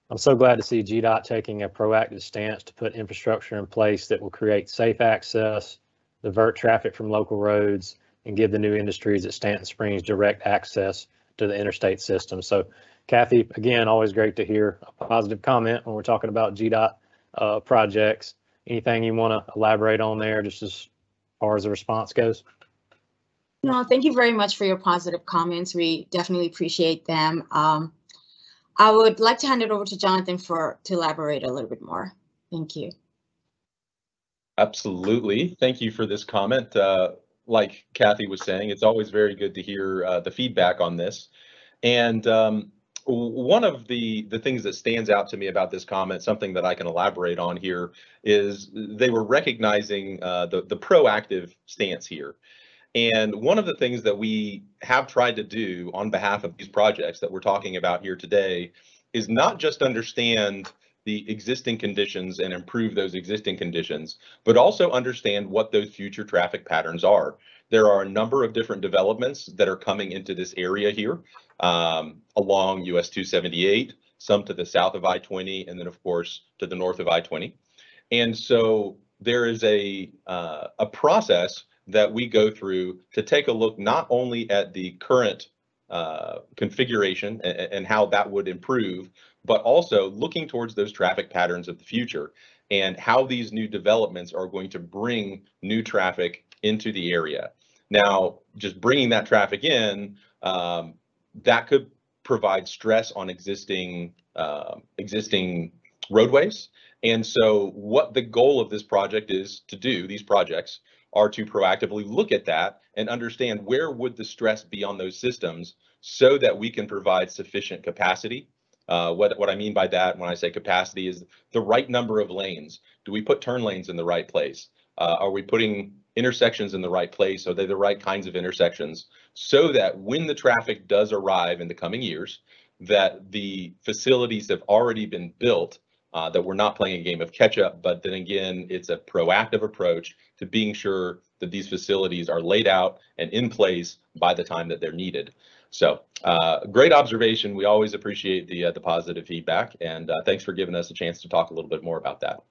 I'm so glad to see GDOT taking a proactive stance to put infrastructure in place that will create safe access, divert traffic from local roads, and give the new industries at Stanton Springs direct access to the interstate system. So, Kathy, again, always great to hear a positive comment when we're talking about GDOT projects. Anything you want to elaborate on there, just as far as the response goes? No, thank you very much for your positive comments. We definitely appreciate them. I would like to hand it over to Jonathan to elaborate a little bit more. Thank you. Absolutely. Thank you for this comment. Like Kathy was saying, it's always very good to hear the feedback on this. And one of the things that stands out to me about this comment, something that I can elaborate on here, is they were recognizing the proactive stance here. And one of the things that we have tried to do on behalf of these projects that we're talking about here today is not just understand the existing conditions and improve those existing conditions, but also understand what those future traffic patterns are. There are a number of different developments that are coming into this area here along US 278, some to the south of I-20, and then of course to the north of I-20. And so there is a process that we go through to take a look not only at the current configuration and how that would improve, but also looking towards those traffic patterns of the future and how these new developments are going to bring new traffic into the area. Now, just bringing that traffic in, that could provide stress on existing roadways. And so what the goal of this project is to do, these projects, are to proactively look at that and understand where would the stress be on those systems so that we can provide sufficient capacity. What I mean by that when I say capacity is the right number of lanes. Do we put turn lanes in the right place? Are we putting intersections in the right place? Are they the right kinds of intersections? So that when the traffic does arrive in the coming years, that the facilities have already been built, that we're not playing a game of catch up, but then again, it's a proactive approach to being sure that these facilities are laid out and in place by the time that they're needed. So great observation. We always appreciate the positive feedback, and thanks for giving us a chance to talk a little bit more about that.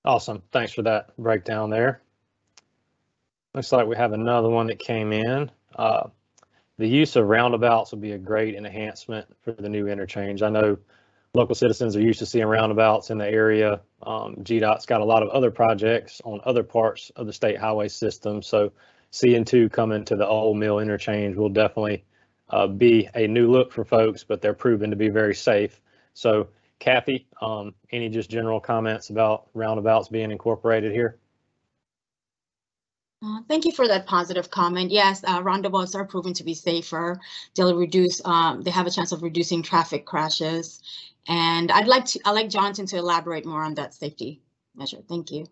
Awesome. Thanks for that breakdown there. Looks like we have another one that came in. The use of roundabouts will be a great enhancement for the new interchange. I know local citizens are used to seeing roundabouts in the area. GDOT's got a lot of other projects on other parts of the state highway system. So seeing two coming to the Old Mill interchange will definitely be a new look for folks, but they're proven to be very safe. So Kathy, any just general comments about roundabouts being incorporated here? Thank you for that positive comment. Yes, roundabouts are proven to be safer. They'll reduce, they have a chance of reducing traffic crashes. And I'd like Jonathan to elaborate more on that safety measure. Thank you.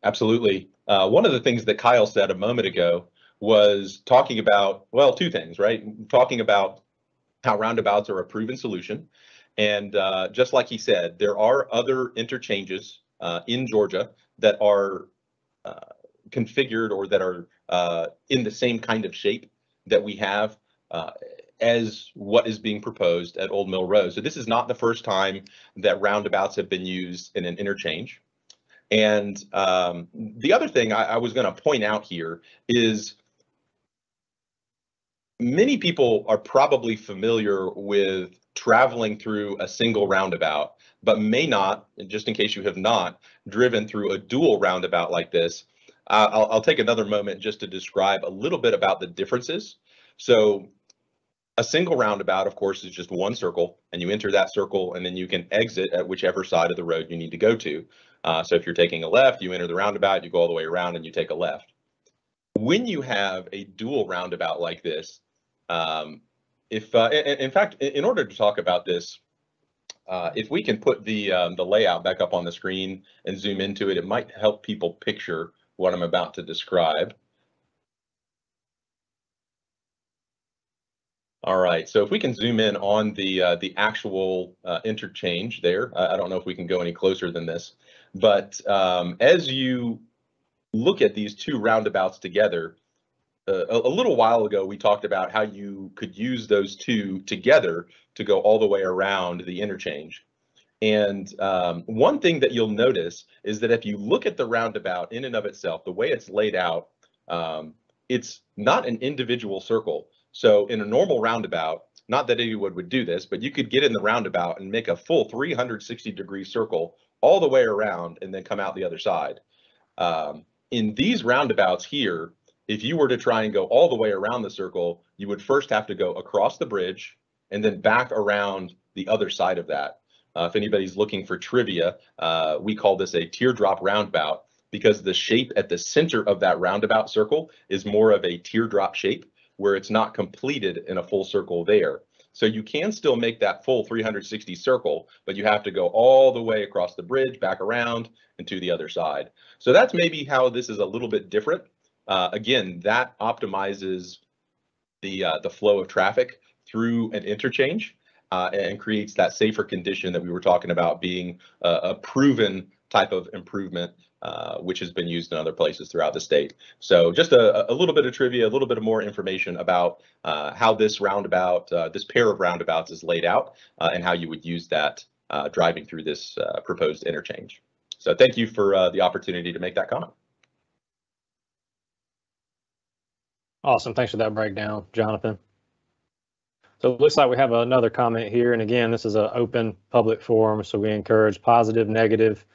Absolutely. One of the things that Kyle said a moment ago was talking about, well, two things, right? Talking about how roundabouts are a proven solution. And just like he said, there are other interchanges in Georgia that are configured or that are in the same kind of shape that we have as what is being proposed at Old Mill Road. So this is not the first time that roundabouts have been used in an interchange. And the other thing I was going to point out here is many people are probably familiar with traveling through a single roundabout, but may not, and just in case you have not, driven through a dual roundabout like this. I'll take another moment just to describe a little bit about the differences. So a single roundabout, of course, is just one circle, and you enter that circle, and then you can exit at whichever side of the road you need to go to. So if you're taking a left, you enter the roundabout, you go all the way around, and you take a left. When you have a dual roundabout like this, in fact, in order to talk about this, if we can put the layout back up on the screen and zoom into it, it might help people picture what I'm about to describe. All right, so if we can zoom in on the actual interchange there, I don't know if we can go any closer than this, but as you look at these two roundabouts together, a little while ago we talked about how you could use those two together to go all the way around the interchange. And one thing that you'll notice is that if you look at the roundabout in and of itself, the way it's laid out, it's not an individual circle. So in a normal roundabout, not that anyone would do this, but you could get in the roundabout and make a full 360-degree circle all the way around and then come out the other side. In these roundabouts here, if you were to try and go all the way around the circle, you would first have to go across the bridge and then back around the other side of that. If anybody's looking for trivia, we call this a teardrop roundabout because the shape at the center of that roundabout circle is more of a teardrop shape where it's not completed in a full circle there. So you can still make that full 360 circle, but you have to go all the way across the bridge, back around, and to the other side. So that's maybe how this is a little bit different. Again, that optimizes the flow of traffic through an interchange and creates that safer condition that we were talking about being a proven type of improvement, which has been used in other places throughout the state. So just a little bit of trivia, a little bit of more information about how this roundabout, this pair of roundabouts is laid out and how you would use that driving through this proposed interchange. So thank you for the opportunity to make that comment. Awesome. Thanks for that breakdown, Jonathan. So it looks like we have another comment here. And again, this is an open public forum, so we encourage positive, negative,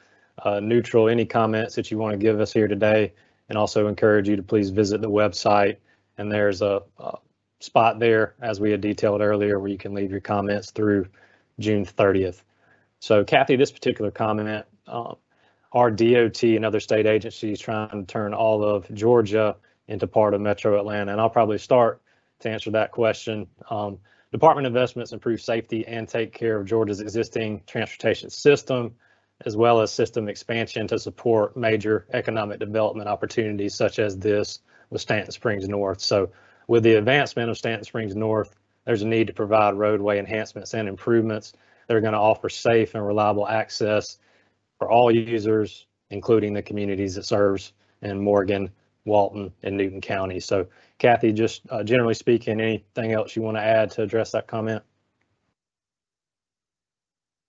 neutral, any comments that you want to give us here today. And also encourage you to please visit the website. And there's a spot there, as we had detailed earlier, where you can leave your comments through June 30th. So Kathy, this particular comment, our DOT and other state agencies trying to turn all of Georgia into part of Metro Atlanta. And I'll probably start to answer that question. Department investments improve safety and take care of Georgia's existing transportation system, as well as system expansion to support major economic development opportunities such as this with Stanton Springs North. So with the advancement of Stanton Springs North, there's a need to provide roadway enhancements and improvements that are going to offer safe and reliable access for all users, including the communities it serves in Morgan, Walton, and Newton County. So Kathy, just generally speaking, anything else you want to add to address that comment?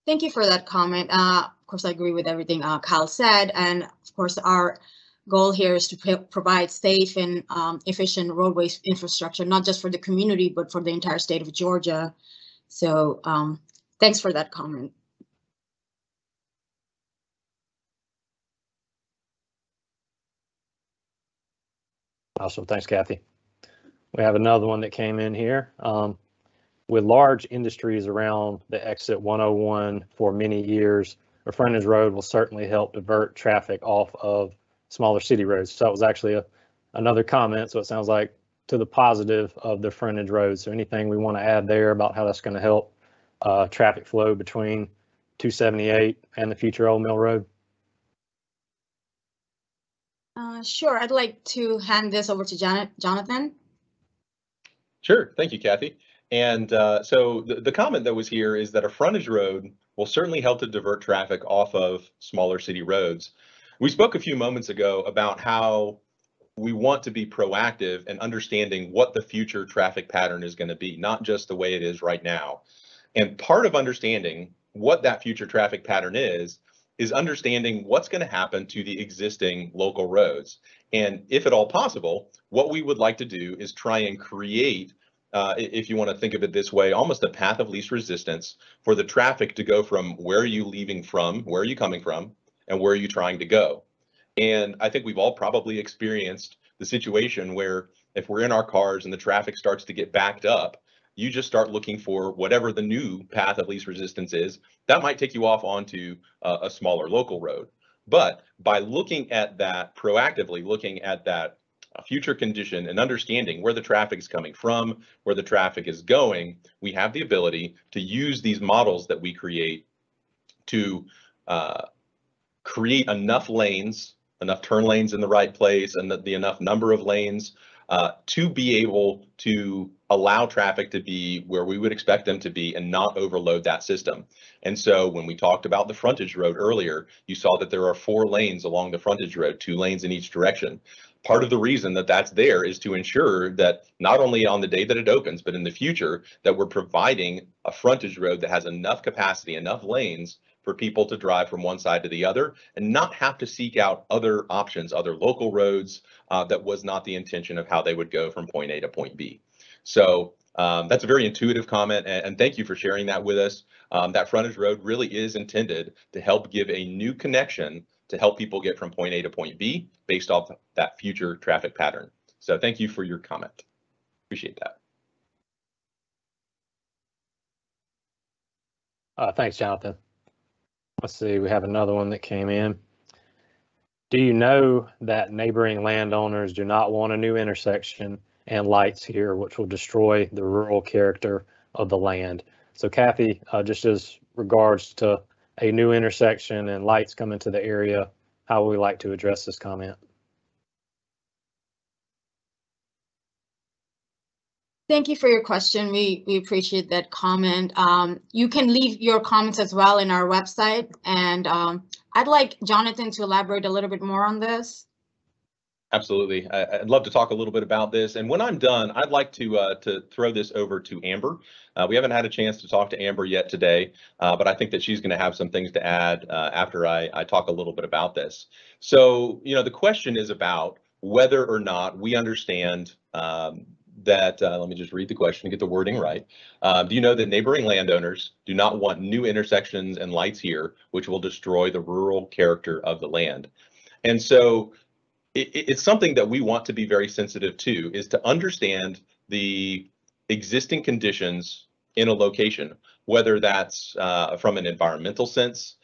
Thank you for that comment. Of course, I agree with everything Kyle said. And of course, our goal here is to provide safe and efficient roadway infrastructure, not just for the community, but for the entire state of Georgia. So thanks for that comment. Awesome. Thanks, Kathy. We have another one that came in here. With large industries around the exit 101 for many years, a frontage road will certainly help divert traffic off of smaller city roads. So that was actually another comment. So it sounds like to the positive of the frontage road. So anything we want to add there about how that's going to help traffic flow between 278 and the future Old Mill Road? Sure. I'd like to hand this over to Jonathan. Sure. Thank you, Kathy. And so the comment that was here is that a frontage road will certainly help to divert traffic off of smaller city roads. We spoke a few moments ago about how we want to be proactive in understanding what the future traffic pattern is going to be, not just the way it is right now. And part of understanding what that future traffic pattern is understanding what's going to happen to the existing local roads. And if at all possible, what we would like to do is try and create, if you want to think of it this way, almost a path of least resistance for the traffic to go from where are you leaving from, where are you coming from, and where are you trying to go. And I think we've all probably experienced the situation where if we're in our cars and the traffic starts to get backed up, you just start looking for whatever the new path of least resistance is. That might take you off onto a smaller local road. But by looking at that proactively, looking at that future condition and understanding where the traffic is coming from, where the traffic is going, we have the ability to use these models that we create to create enough lanes, enough turn lanes in the right place, and the enough number of lanes to be able to allow traffic to be where we would expect them to be and not overload that system. And so when we talked about the frontage road earlier, you saw that there are 4 lanes along the frontage road, 2 lanes in each direction. Part of the reason that that's there is to ensure that not only on the day that it opens, but in the future, that we're providing a frontage road that has enough capacity, enough lanes for people to drive from one side to the other and not have to seek out other options, other local roads. That was not the intention of how they would go from point A to point B. So that's a very intuitive comment, and thank you for sharing that with us. That frontage road really is intended to help give a new connection to help people get from point A to point B based off that future traffic pattern. So thank you for your comment. Appreciate that. Thanks, Jonathan. Let's see, we have another one that came in. Do you know that neighboring landowners do not want a new intersection and lights here, which will destroy the rural character of the land? So Kathy, just as regards to a new intersection and lights coming to the area, how would we like to address this comment? Thank you for your question. We appreciate that comment. You can leave your comments as well in our website, and I'd like Jonathan to elaborate a little bit more on this. Absolutely. I'd love to talk a little bit about this. And when I'm done, I'd like to throw this over to Amber. We haven't had a chance to talk to Amber yet today, but I think that she's going to have some things to add after I talk a little bit about this. So, the question is about whether or not we understand that, let me just read the question to get the wording right. Do you know that neighboring landowners do not want new intersections and lights here, which will destroy the rural character of the land? And so it's something that we want to be very sensitive to, is to understand the existing conditions in a location, whether that's from an environmental sense,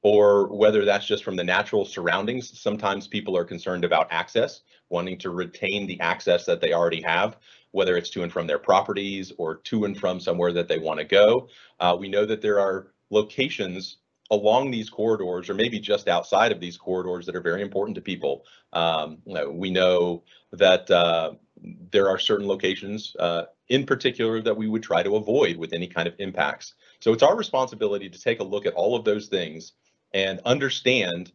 or whether that's just from the natural surroundings. Sometimes people are concerned about access, wanting to retain the access that they already have, whether it's to and from their properties or to and from somewhere that they want to go. We know that there are locations along these corridors, or maybe just outside of these corridors, that are very important to people. We know that there are certain locations in particular that we would try to avoid with any kind of impacts. So it's our responsibility to take a look at all of those things and understand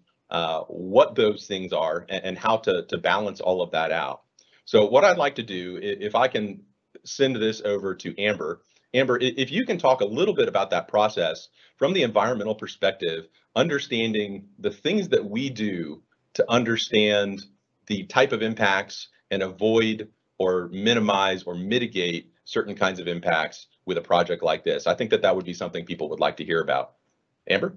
what those things are and how to balance all of that out. So what I'd like to do, if I can send this over to Amber. Amber, if you can talk a little bit about that process from the environmental perspective, understanding the things that we do to understand the type of impacts and avoid or minimize or mitigate certain kinds of impacts with a project like this. I think that that would be something people would like to hear about. Amber?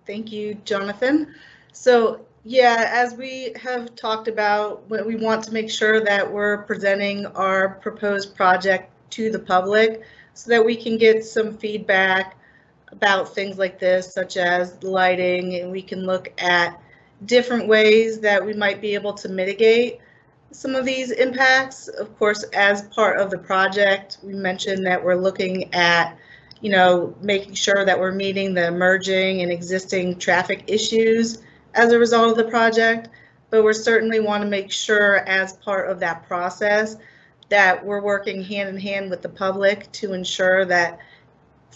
Thank you, Jonathan. So yeah, as we have talked about, we want to make sure that we're presenting our proposed project to the public so that we can get some feedback about things like this, such as lighting, and we can look at different ways that we might be able to mitigate some of these impacts. Of course, as part of the project, we mentioned that we're looking at, you know, making sure that we're meeting the emerging and existing traffic issues as a result of the project, but we certainly want to make sure as part of that process that we're working hand in hand with the public to ensure that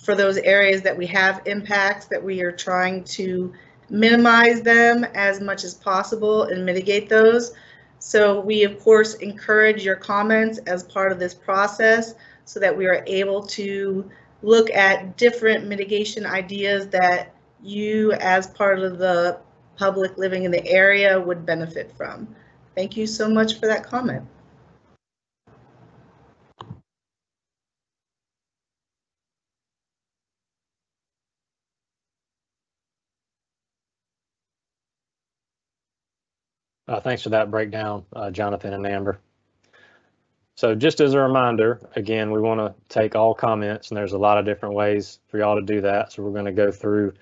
for those areas that we have impacts, that we are trying to minimize them as much as possible and mitigate those. So we of course encourage your comments as part of this process so that we are able to look at different mitigation ideas that you as part of the public living in the area would benefit from. Thank you so much for that comment. Thanks for that breakdown, Jonathan and Amber. So just as a reminder, again, we want to take all comments, and there's a lot of different ways for y'all to do that. So we're going to go through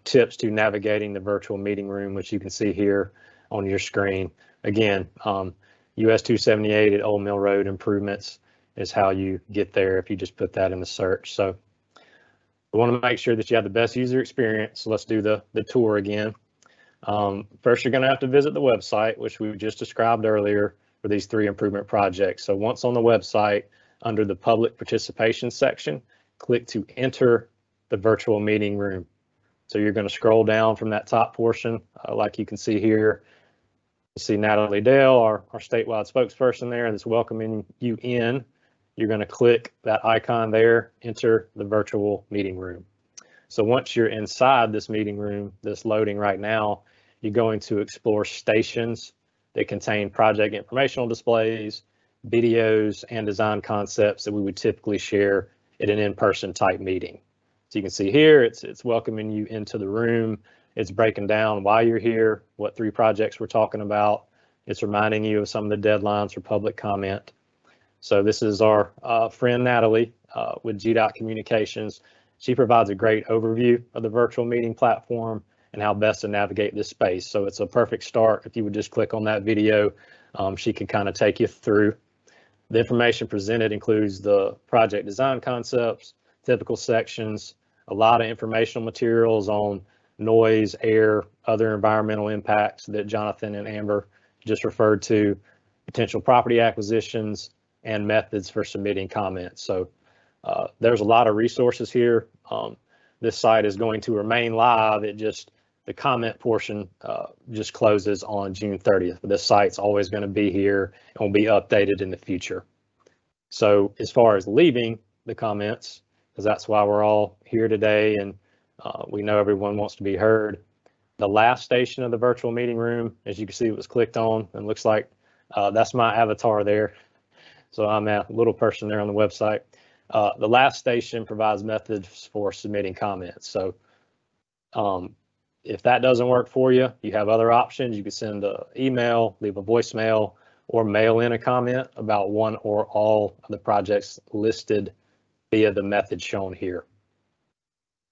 tips to navigating the virtual meeting room, which you can see here on your screen. Again, US 278 at Old Mill Road improvements is how you get there if you just put that in the search. So we want to make sure that you have the best user experience. So let's do the tour again. First, you're going to have to visit the website, which we just described earlier for these 3 improvement projects. So once on the website, under the public participation section, click to enter the virtual meeting room. So you're going to scroll down from that top portion, like you can see here. You see Natalie Dale, our statewide spokesperson there, that's welcoming you in. You're going to click that icon there, enter the virtual meeting room. So once you're inside this meeting room that's loading right now, you're going to explore stations that contain project informational displays, videos, and design concepts that we would typically share at an in-person type meeting. So you can see here, it's welcoming you into the room. It's breaking down why you're here, what 3 projects we're talking about. It's reminding you of some of the deadlines for public comment. So this is our friend Natalie with GDOT Communications. She provides a great overview of the virtual meeting platform and how best to navigate this space. So it's a perfect start. If you would just click on that video, she can kind of take you through. The information presented includes the project design concepts, typical sections, a lot of informational materials on noise, air, other environmental impacts that Jonathan and Amber just referred to, potential property acquisitions, and methods for submitting comments. So there's a lot of resources here. This site is going to remain live. The comment portion just closes on June 30th, but this site's always going to be here and will be updated in the future. So as far as leaving the comments, because that's why we're all here today, and we know everyone wants to be heard, The last station of the virtual meeting room, as you can see, it was clicked on, and looks like that's my avatar there. So I'm a little person there on the website. The last station provides methods for submitting comments. So if that doesn't work for you, you have other options. You can send an email, leave a voicemail, or mail in a comment about one or all of the projects listed via the method shown here.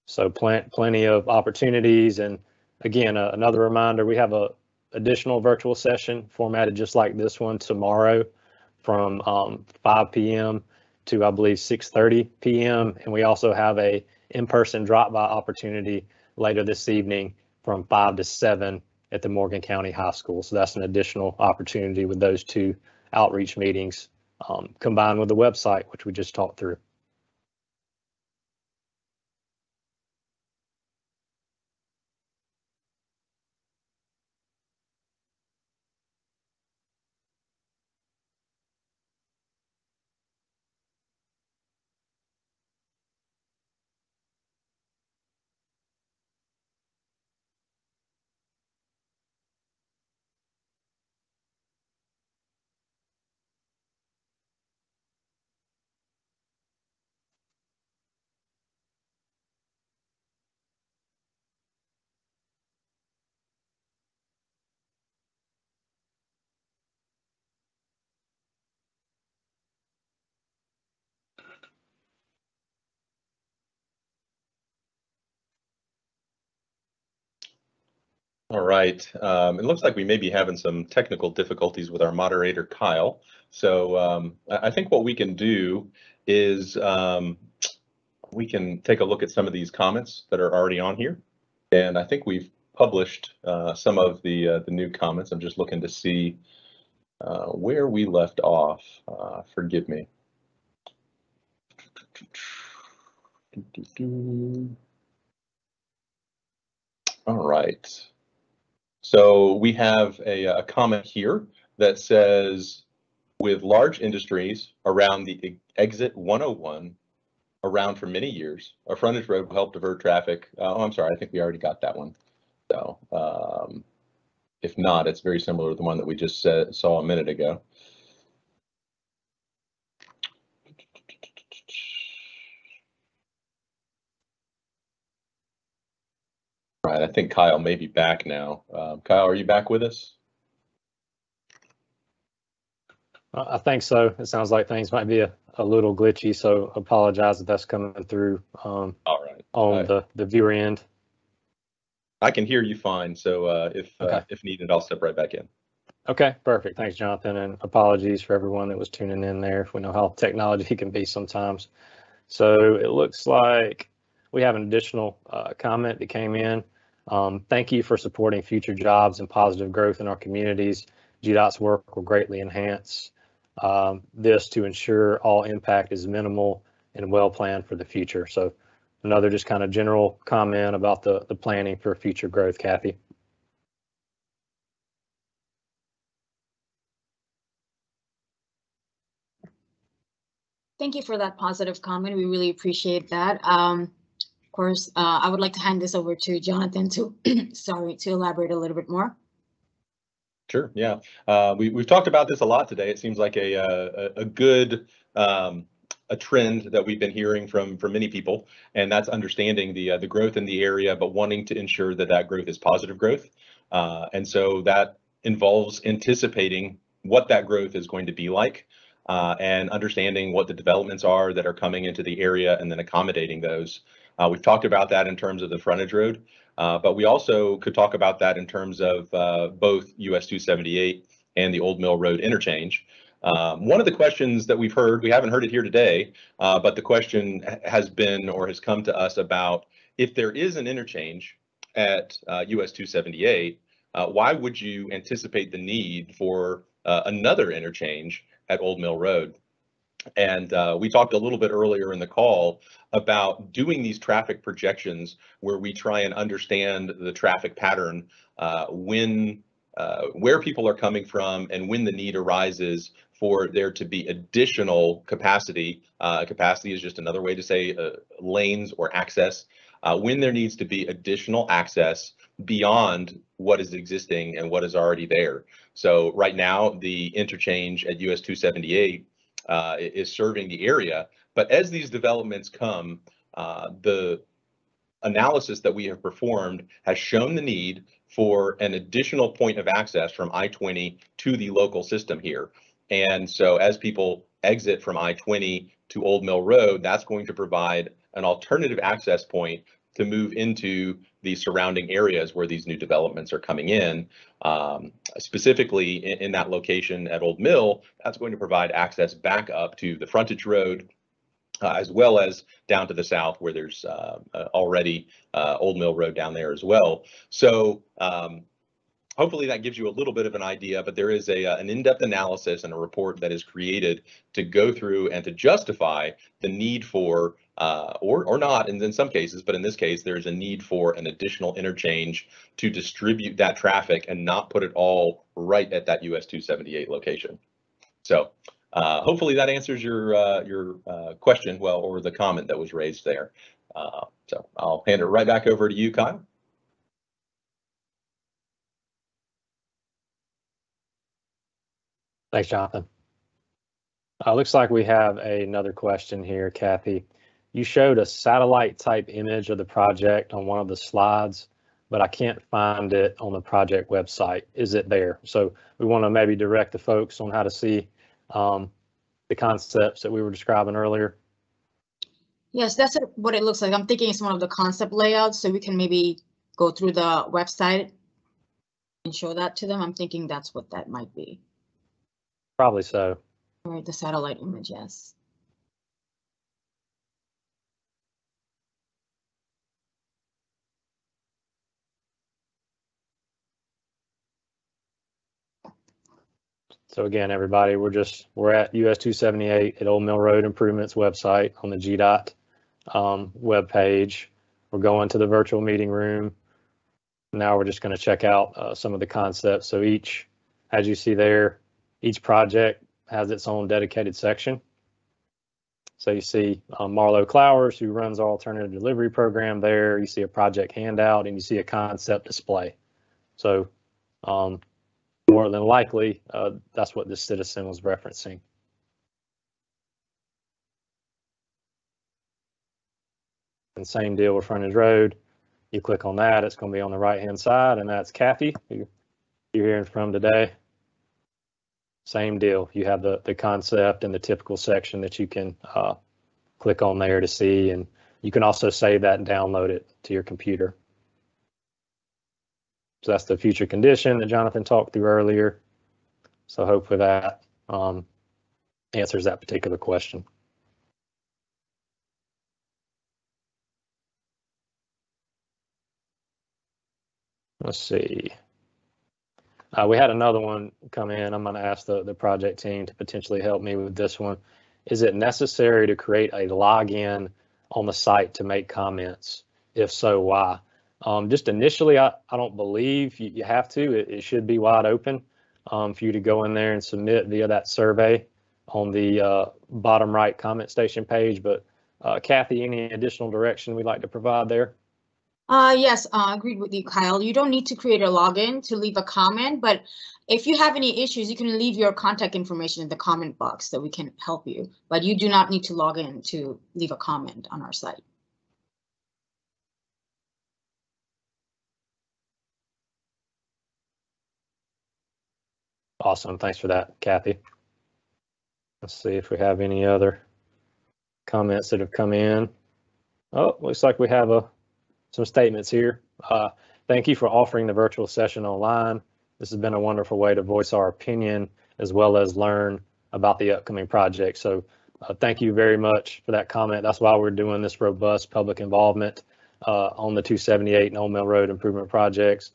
So plenty of opportunities. And again, another reminder, we have a additional virtual session formatted just like this one tomorrow from 5 p.m. to, I believe, 6:30 p.m. And we also have a in-person drop-by opportunity later this evening from 5 to 7 at the Morgan County High School. So that's an additional opportunity with those two outreach meetings combined with the website, which we just talked through. All right. It looks like we may be having some technical difficulties with our moderator, Kyle. So I think what we can do is we can take a look at some of these comments that are already on here. And I think we've published some of the new comments. I'm just looking to see where we left off. Forgive me. All right. So we have a comment here that says, with large industries around the exit 101 around for many years, a frontage road will help divert traffic. Oh, I'm sorry, I think we already got that one. So if not, it's very similar to the one that we just saw a minute ago. All right, I think Kyle may be back now. Kyle, are you back with us? I think so. It sounds like things might be a little glitchy, so apologize if that's coming through All right. on the viewer end. I can hear you fine, so if needed, I'll step right back in. Okay, perfect. Thanks, Jonathan, and apologies for everyone that was tuning in there. We know how technology can be sometimes. So it looks like we have an additional comment that came in. Thank you for supporting future jobs and positive growth in our communities. GDOT's work will greatly enhance this to ensure all impact is minimal and well planned for the future. So another just kind of general comment about the planning for future growth, Kathy. Thank you for that positive comment. We really appreciate that. Of course, I would like to hand this over to Jonathan to, to elaborate a little bit more. Sure. Yeah. We've talked about this a lot today. It seems like a good a trend that we've been hearing from many people, and that's understanding the growth in the area, but wanting to ensure that that growth is positive growth. And so that involves anticipating what that growth is going to be like, and understanding what the developments are that are coming into the area and then accommodating those. We've talked about that in terms of the frontage road, but we also could talk about that in terms of both US 278 and the Old Mill Road interchange. One of the questions that we've heard, we haven't heard it here today, but the question has been or has come to us about if there is an interchange at US 278, why would you anticipate the need for another interchange at Old Mill Road? And we talked a little bit earlier in the call about doing these traffic projections where we try and understand the traffic pattern where people are coming from and when the need arises for there to be additional capacity. Capacity is just another way to say lanes or access. When there needs to be additional access beyond what is existing and what is already there. So right now, the interchange at US 278 is serving the area, but as these developments come, the analysis that we have performed has shown the need for an additional point of access from I-20 to the local system here. And so as people exit from I-20 to Old Mill Road, that's going to provide an alternative access point to move into the surrounding areas where these new developments are coming in. Specifically in that location at Old Mill, that's going to provide access back up to the frontage road, as well as down to the south where there's already Old Mill Road down there as well. So hopefully that gives you a little bit of an idea, but there is an in-depth analysis and a report that is created to go through and to justify the need for, or not in some cases, but in this case, there's a need for an additional interchange to distribute that traffic and not put it all right at that US 278 location. So hopefully that answers your question, well, or the comment that was raised there. So I'll hand it right back over to you, Kyle. Thanks, Jonathan. Looks like we have another question here, Kathy. You showed a satellite type image of the project on one of the slides, but I can't find it on the project website. Is it there? So we want to maybe direct the folks on how to see the concepts that we were describing earlier. Yes, that's what it looks like. I'm thinking it's one of the concept layouts, so we can maybe go through the website and show that to them. I'm thinking that's what that might be. Probably so. All right, the satellite image, yes. So again, everybody, we're at US 278 at Old Mill Road Improvements website on the GDOT web page. We're going to the virtual meeting room. Now we're just going to check out some of the concepts. So each, as you see there, each project has its own dedicated section. So you see Marlo Clowers, who runs our alternative delivery program there. You see a project handout and you see a concept display. So more than likely, that's what this citizen was referencing. And same deal with Frontage Road. You click on that, it's going to be on the right-hand side, and that's Kathy, who you're hearing from today. Same deal. You have the concept and the typical section that you can click on there to see, and you can also save that and download it to your computer. So that's the future condition that Jonathan talked through earlier. So hopefully that answers that particular question. Let's see. We had another one come in. I'm going to ask the project team to potentially help me with this one. Is it necessary to create a login on the site to make comments? If so, why? Just initially, I don't believe you have to. It should be wide open for you to go in there and submit via that survey on the bottom right comment station page. But Kathy, any additional direction we'd like to provide there? Yes, agreed with you, Kyle. You don't need to create a login to leave a comment, but if you have any issues, you can leave your contact information in the comment box so we can help you. But you do not need to log in to leave a comment on our site. Awesome. Thanks for that, Kathy. Let's see if we have any other comments that have come in. Oh, looks like we have some statements here. Thank you for offering the virtual session online. This has been a wonderful way to voice our opinion as well as learn about the upcoming project. So thank you very much for that comment. That's why we're doing this robust public involvement on the 278 and Old Mill Road improvement projects.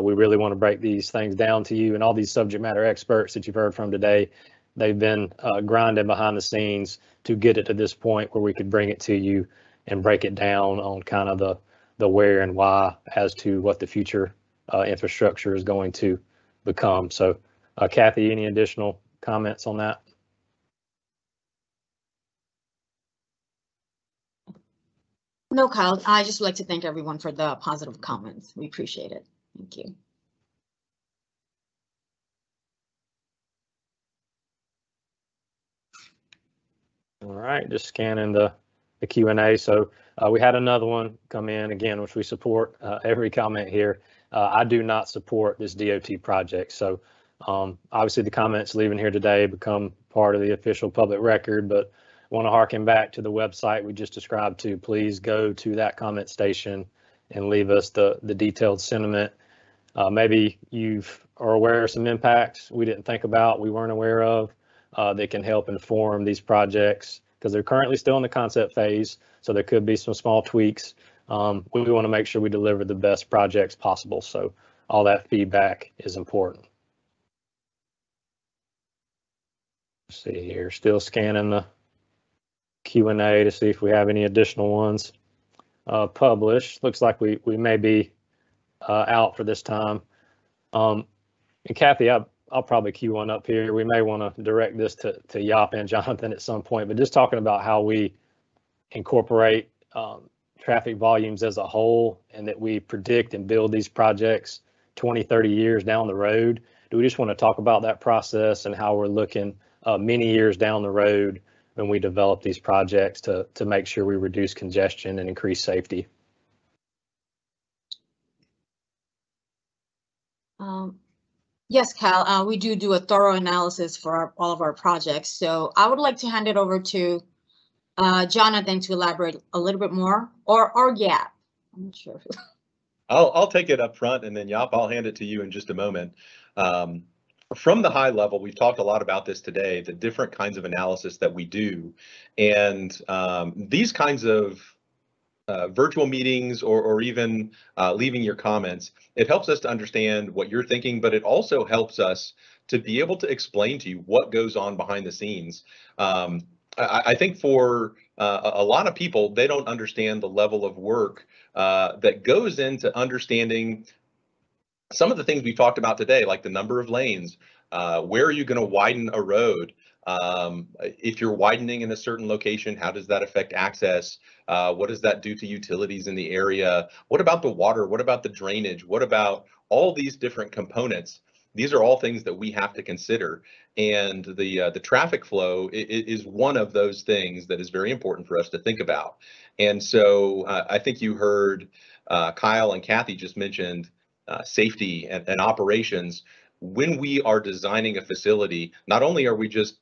We really want to break these things down to you, and all these subject matter experts that you've heard from today, they've been grinding behind the scenes to get it to this point where we could bring it to you and break it down on kind of the where and why as to what the future infrastructure is going to become. So Kathy, any additional comments on that? No, Kyle, I just would like to thank everyone for the positive comments. We appreciate it. Thank you. All right, just scanning the Q&A. So we had another one come in again, which we support every comment here. I do not support this DOT project. So obviously the comments leaving here today become part of the official public record, but I want to harken back to the website we just described to. Please go to that comment station and leave us the detailed sentiment. Maybe you are aware of some impacts we didn't think about, we weren't aware of, that can help inform these projects, because they're currently still in the concept phase. So there could be some small tweaks. We want to make sure we deliver the best projects possible. So all that feedback is important. Let's see here, still scanning the Q&A to see if we have any additional ones published. Looks like we may be out for this time. And Kathy, I'll probably queue one up here. We may want to direct this to Jaap and Jonathan at some point, but just talking about how we incorporate traffic volumes as a whole, and that we predict and build these projects 20, 30 years down the road. Do we just want to talk about that process and how we're looking many years down the road when we develop these projects to make sure we reduce congestion and increase safety? Yes, Cal, we do a thorough analysis for all of our projects. So I would like to hand it over to Jonathan to elaborate a little bit more, or Jaap. I'm not sure. I'll take it up front, and then Jaap, I'll hand it to you in just a moment. From the high level, we've talked a lot about this today, the different kinds of analysis that we do. And these kinds of virtual meetings or even leaving your comments, it helps us to understand what you're thinking, but it also helps us to be able to explain to you what goes on behind the scenes. I think for a lot of people, they don't understand the level of work that goes into understanding some of the things we talked about today, like the number of lanes. Where are you going to widen a road? If you're widening in a certain location, how does that affect access? What does that do to utilities in the area? What about the water? What about the drainage? What about all these different components? These are all things that we have to consider. And the traffic flow is one of those things that is very important for us to think about. And so I think you heard Kyle and Kathy just mentioned safety and operations. When we are designing a facility, not only are we just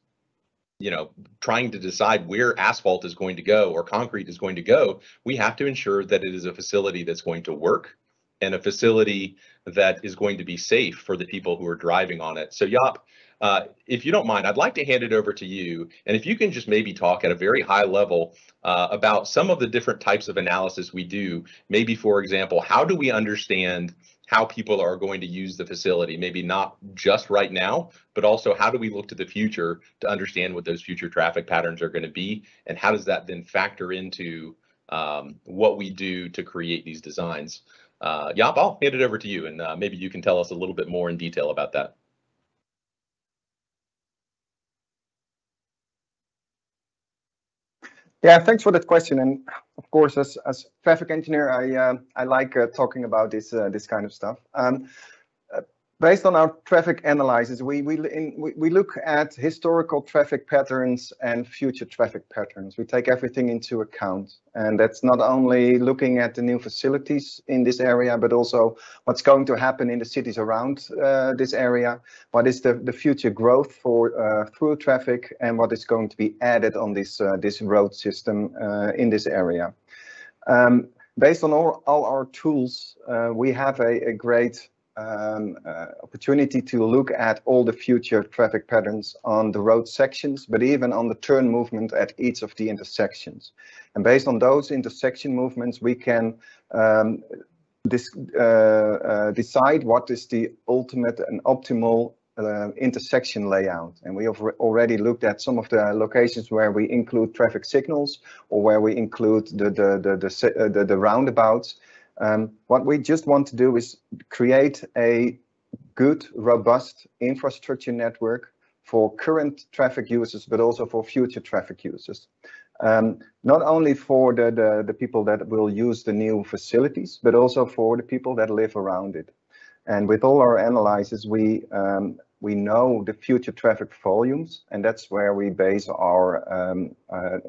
trying to decide where asphalt is going to go or concrete is going to go, we have to ensure that it is a facility that's going to work and a facility that is going to be safe for the people who are driving on it. So Jaap, if you don't mind, I'd like to hand it over to you. And if you can just maybe talk at a very high level about some of the different types of analysis we do. Maybe, for example, how do we understand how people are going to use the facility? Maybe not just right now, but also how do we look to the future to understand what those future traffic patterns are going to be? And how does that then factor into what we do to create these designs? Jaap, I'll hand it over to you, and maybe you can tell us a little bit more in detail about that. Yeah, thanks for that question. And of course, as traffic engineer, I like talking about this kind of stuff. Based on our traffic analysis, we look at historical traffic patterns and future traffic patterns. We take everything into account, and that's not only looking at the new facilities in this area, but also what's going to happen in the cities around this area. What is the future growth for through traffic, and what is going to be added on this road system in this area. Based on all our tools, we have a great opportunity to look at all the future traffic patterns on the road sections, but even on the turn movement at each of the intersections. And based on those intersection movements, we can decide what is the ultimate and optimal intersection layout. And we have already looked at some of the locations where we include traffic signals or where we include the roundabouts. What we just want to do is create a good, robust infrastructure network for current traffic users, but also for future traffic users. not only for the people that will use the new facilities, but also for the people that live around it. And with all our analysis, we know the future traffic volumes, and that's where we base our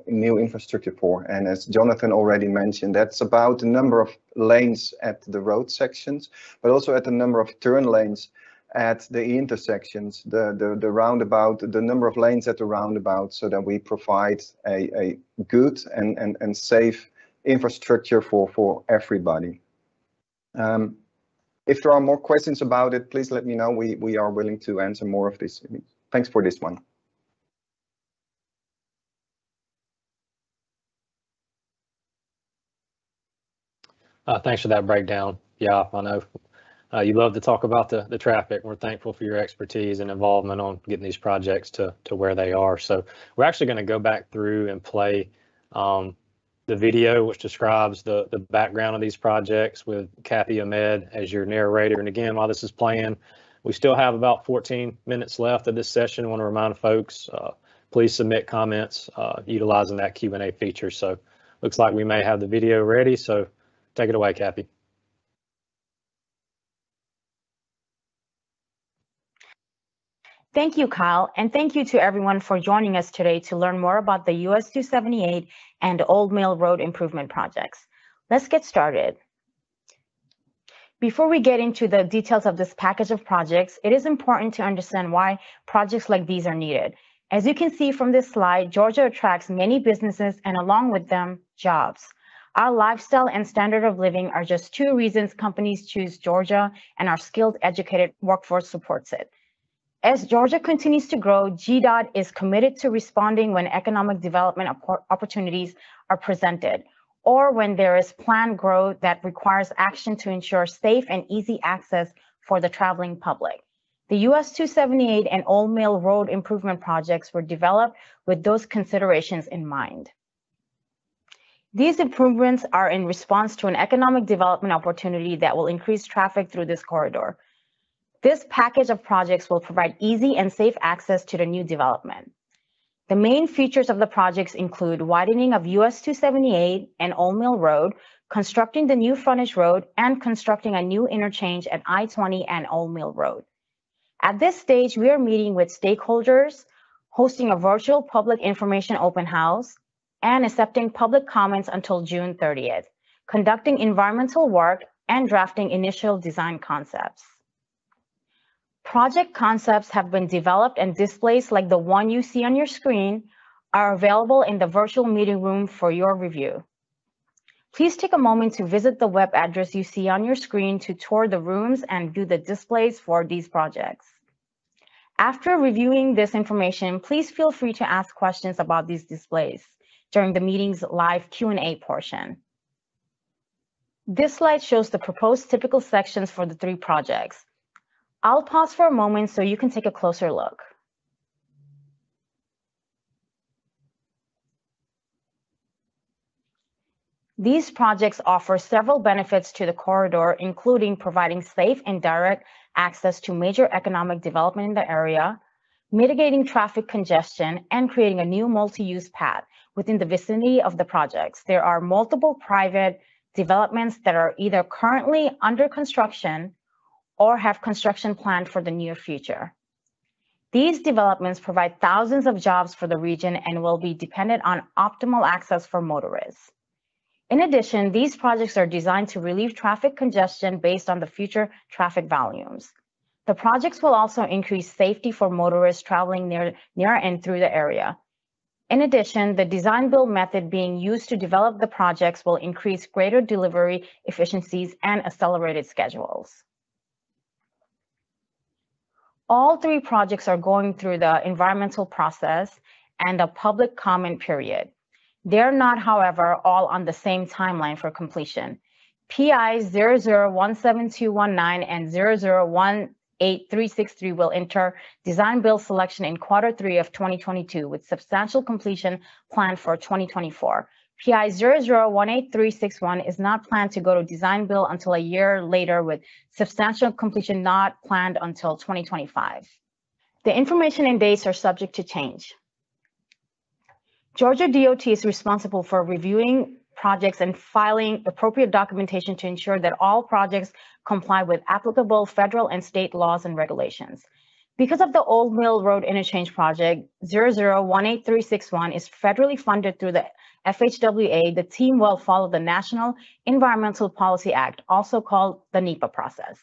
new infrastructure for. And as Jonathan already mentioned, that's about the number of lanes at the road sections, but also at the number of turn lanes at the intersections, the roundabout, the number of lanes at the roundabout, so that we provide a good and safe infrastructure for everybody. If there are more questions about it, please let me know. We are willing to answer more of this. Thanks for this one. Thanks for that breakdown. Yeah, I know you love to talk about the traffic. We're thankful for your expertise and involvement on getting these projects to where they are. So we're actually going to go back through and play the video, which describes the background of these projects with Kathy Ahmed as your narrator. And again, while this is playing, we still have about 14 minutes left of this session. I want to remind folks, please submit comments utilizing that Q&A feature. So looks like we may have the video ready. So take it away, Kathy. Thank you, Kyle, and thank you to everyone for joining us today to learn more about the US 278 and Old Mill Road improvement projects. Let's get started. Before we get into the details of this package of projects, it is important to understand why projects like these are needed. As you can see from this slide, Georgia attracts many businesses and along with them, jobs. Our lifestyle and standard of living are just two reasons companies choose Georgia, and our skilled, educated workforce supports it. As Georgia continues to grow, GDOT is committed to responding when economic development opportunities are presented, or when there is planned growth that requires action to ensure safe and easy access for the traveling public. The US 278 and Old Mill Road improvement projects were developed with those considerations in mind. These improvements are in response to an economic development opportunity that will increase traffic through this corridor. This package of projects will provide easy and safe access to the new development. The main features of the projects include widening of US 278 and Old Mill Road, constructing the new frontage road, and constructing a new interchange at I-20 and Old Mill Road. At this stage, we are meeting with stakeholders, hosting a virtual public information open house, and accepting public comments until June 30th, conducting environmental work, and drafting initial design concepts. Project concepts have been developed, and displays like the one you see on your screen are available in the virtual meeting room for your review. Please take a moment to visit the web address you see on your screen to tour the rooms and view the displays for these projects. After reviewing this information, please feel free to ask questions about these displays during the meeting's live Q&A portion. This slide shows the proposed typical sections for the three projects. I'll pause for a moment so you can take a closer look. These projects offer several benefits to the corridor, including providing safe and direct access to major economic development in the area, mitigating traffic congestion, and creating a new multi-use path within the vicinity of the projects. There are multiple private developments that are either currently under construction or have construction planned for the near future. These developments provide thousands of jobs for the region and will be dependent on optimal access for motorists. In addition, these projects are designed to relieve traffic congestion based on the future traffic volumes. The projects will also increase safety for motorists traveling near and through the area. In addition, the design-build method being used to develop the projects will increase greater delivery efficiencies and accelerated schedules. All three projects are going through the environmental process and a public comment period. They're not, however, all on the same timeline for completion. PI 0017219 and 0018363 will enter design-build selection in Q3 of 2022 with substantial completion planned for 2024. PI 0018361 is not planned to go to design-build until a year later with substantial completion not planned until 2025. The information and dates are subject to change. Georgia DOT is responsible for reviewing projects and filing appropriate documentation to ensure that all projects comply with applicable federal and state laws and regulations. Because of the Old Mill Road Interchange Project 0018361 is federally funded through the FHWA, the team will follow the National Environmental Policy Act, also called the NEPA process.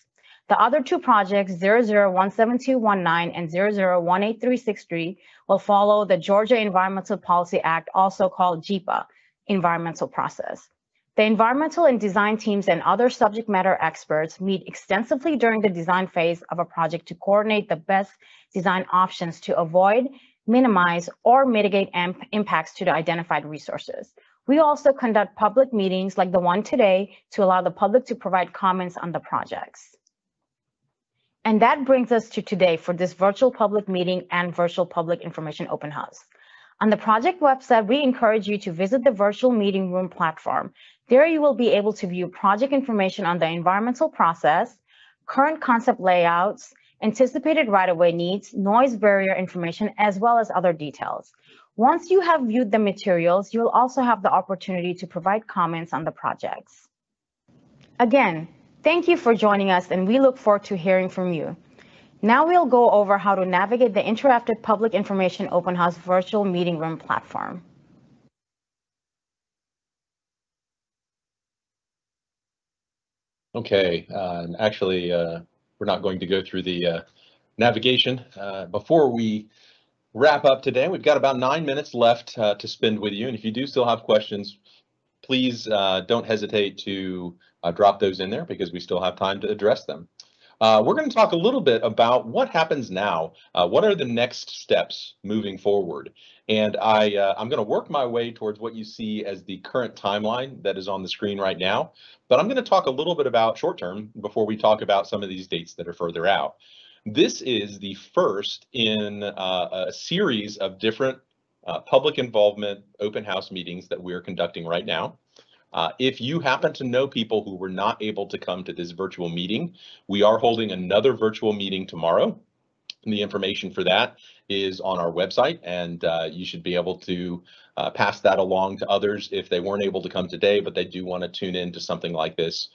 The other two projects, 0017219 and 0018363, will follow the Georgia Environmental Policy Act, also called GEPA, environmental process. The environmental and design teams and other subject matter experts meet extensively during the design phase of a project to coordinate the best design options to avoid, minimize, or mitigate impacts to the identified resources. We also conduct public meetings like the one today to allow the public to provide comments on the projects. And that brings us to today for this virtual public meeting and virtual public information open house. On the project website, we encourage you to visit the virtual meeting room platform. There you will be able to view project information on the environmental process, current concept layouts, anticipated right-of-way needs, noise barrier information, as well as other details. Once you have viewed the materials, you will also have the opportunity to provide comments on the projects. Again, thank you for joining us, and we look forward to hearing from you. Now we'll go over how to navigate the interactive public information open house virtual meeting room platform. Okay, actually, we're not going to go through the navigation. Before we wrap up today, we've got about 9 minutes left to spend with you. And if you do still have questions, please don't hesitate to drop those in there because we still have time to address them. We're going to talk a little bit about what happens now. What are the next steps moving forward? And I'm going to work my way towards what you see as the current timeline that is on the screen right now. But I'm going to talk a little bit about short term before we talk about some of these dates that are further out. This is the first in a series of different public involvement open house meetings that we're conducting right now. If you happen to know people who were not able to come to this virtual meeting, we are holding another virtual meeting tomorrow. And the information for that is on our website, and you should be able to pass that along to others if they weren't able to come today, but they do want to tune in to something like this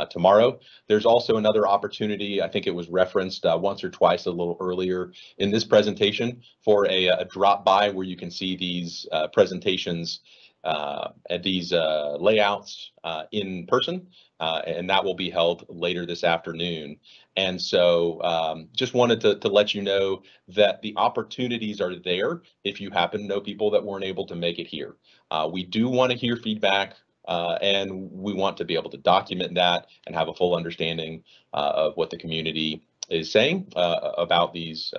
tomorrow. There's also another opportunity, I think it was referenced once or twice a little earlier in this presentation, for a drop by where you can see these presentations at these layouts in person, and that will be held later this afternoon. And so just wanted to let you know that the opportunities are there if you happen to know people that weren't able to make it here. We do want to hear feedback, and we want to be able to document that and have a full understanding of what the community is saying about these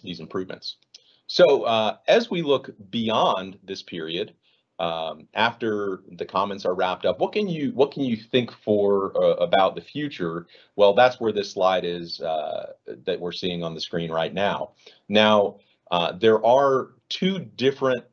improvements. So as we look beyond this period, after the comments are wrapped up, what can you think for about the future? Well, that's where this slide is that we're seeing on the screen right now. Now, there are two different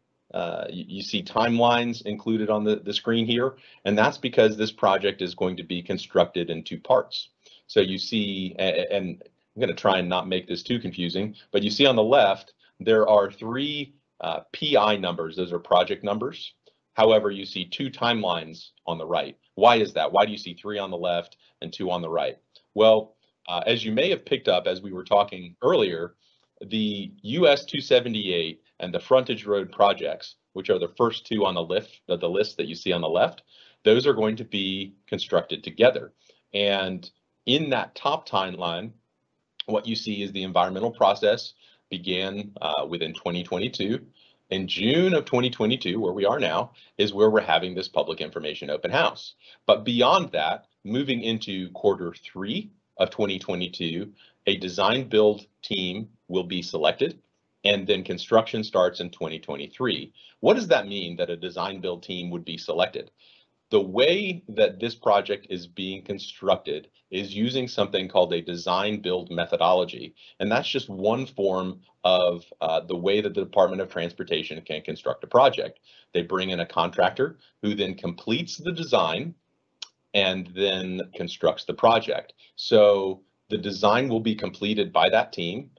you see timelines included on the screen here, and that's because this project is going to be constructed in two parts. So you see, and I'm going to try and not make this too confusing, but you see on the left there are three PI numbers. Those are project numbers. However, you see two timelines on the right. Why is that? Why do you see three on the left and two on the right? Well, as you may have picked up as we were talking earlier, the US 278 and the frontage road projects, which are the first two on the list that you see on the left, those are going to be constructed together. And in that top timeline, what you see is the environmental process began within 2022. In June of 2022, where we are now, is where we're having this public information open house. But beyond that, moving into Q3 of 2022, a design build team will be selected, and then construction starts in 2023. What does that mean, that a design build team would be selected? The way that this project is being constructed is using something called a design build methodology. And that's just one form of the way that the Department of Transportation can construct a project. They bring in a contractor who then completes the design and then constructs the project. So the design will be completed by that team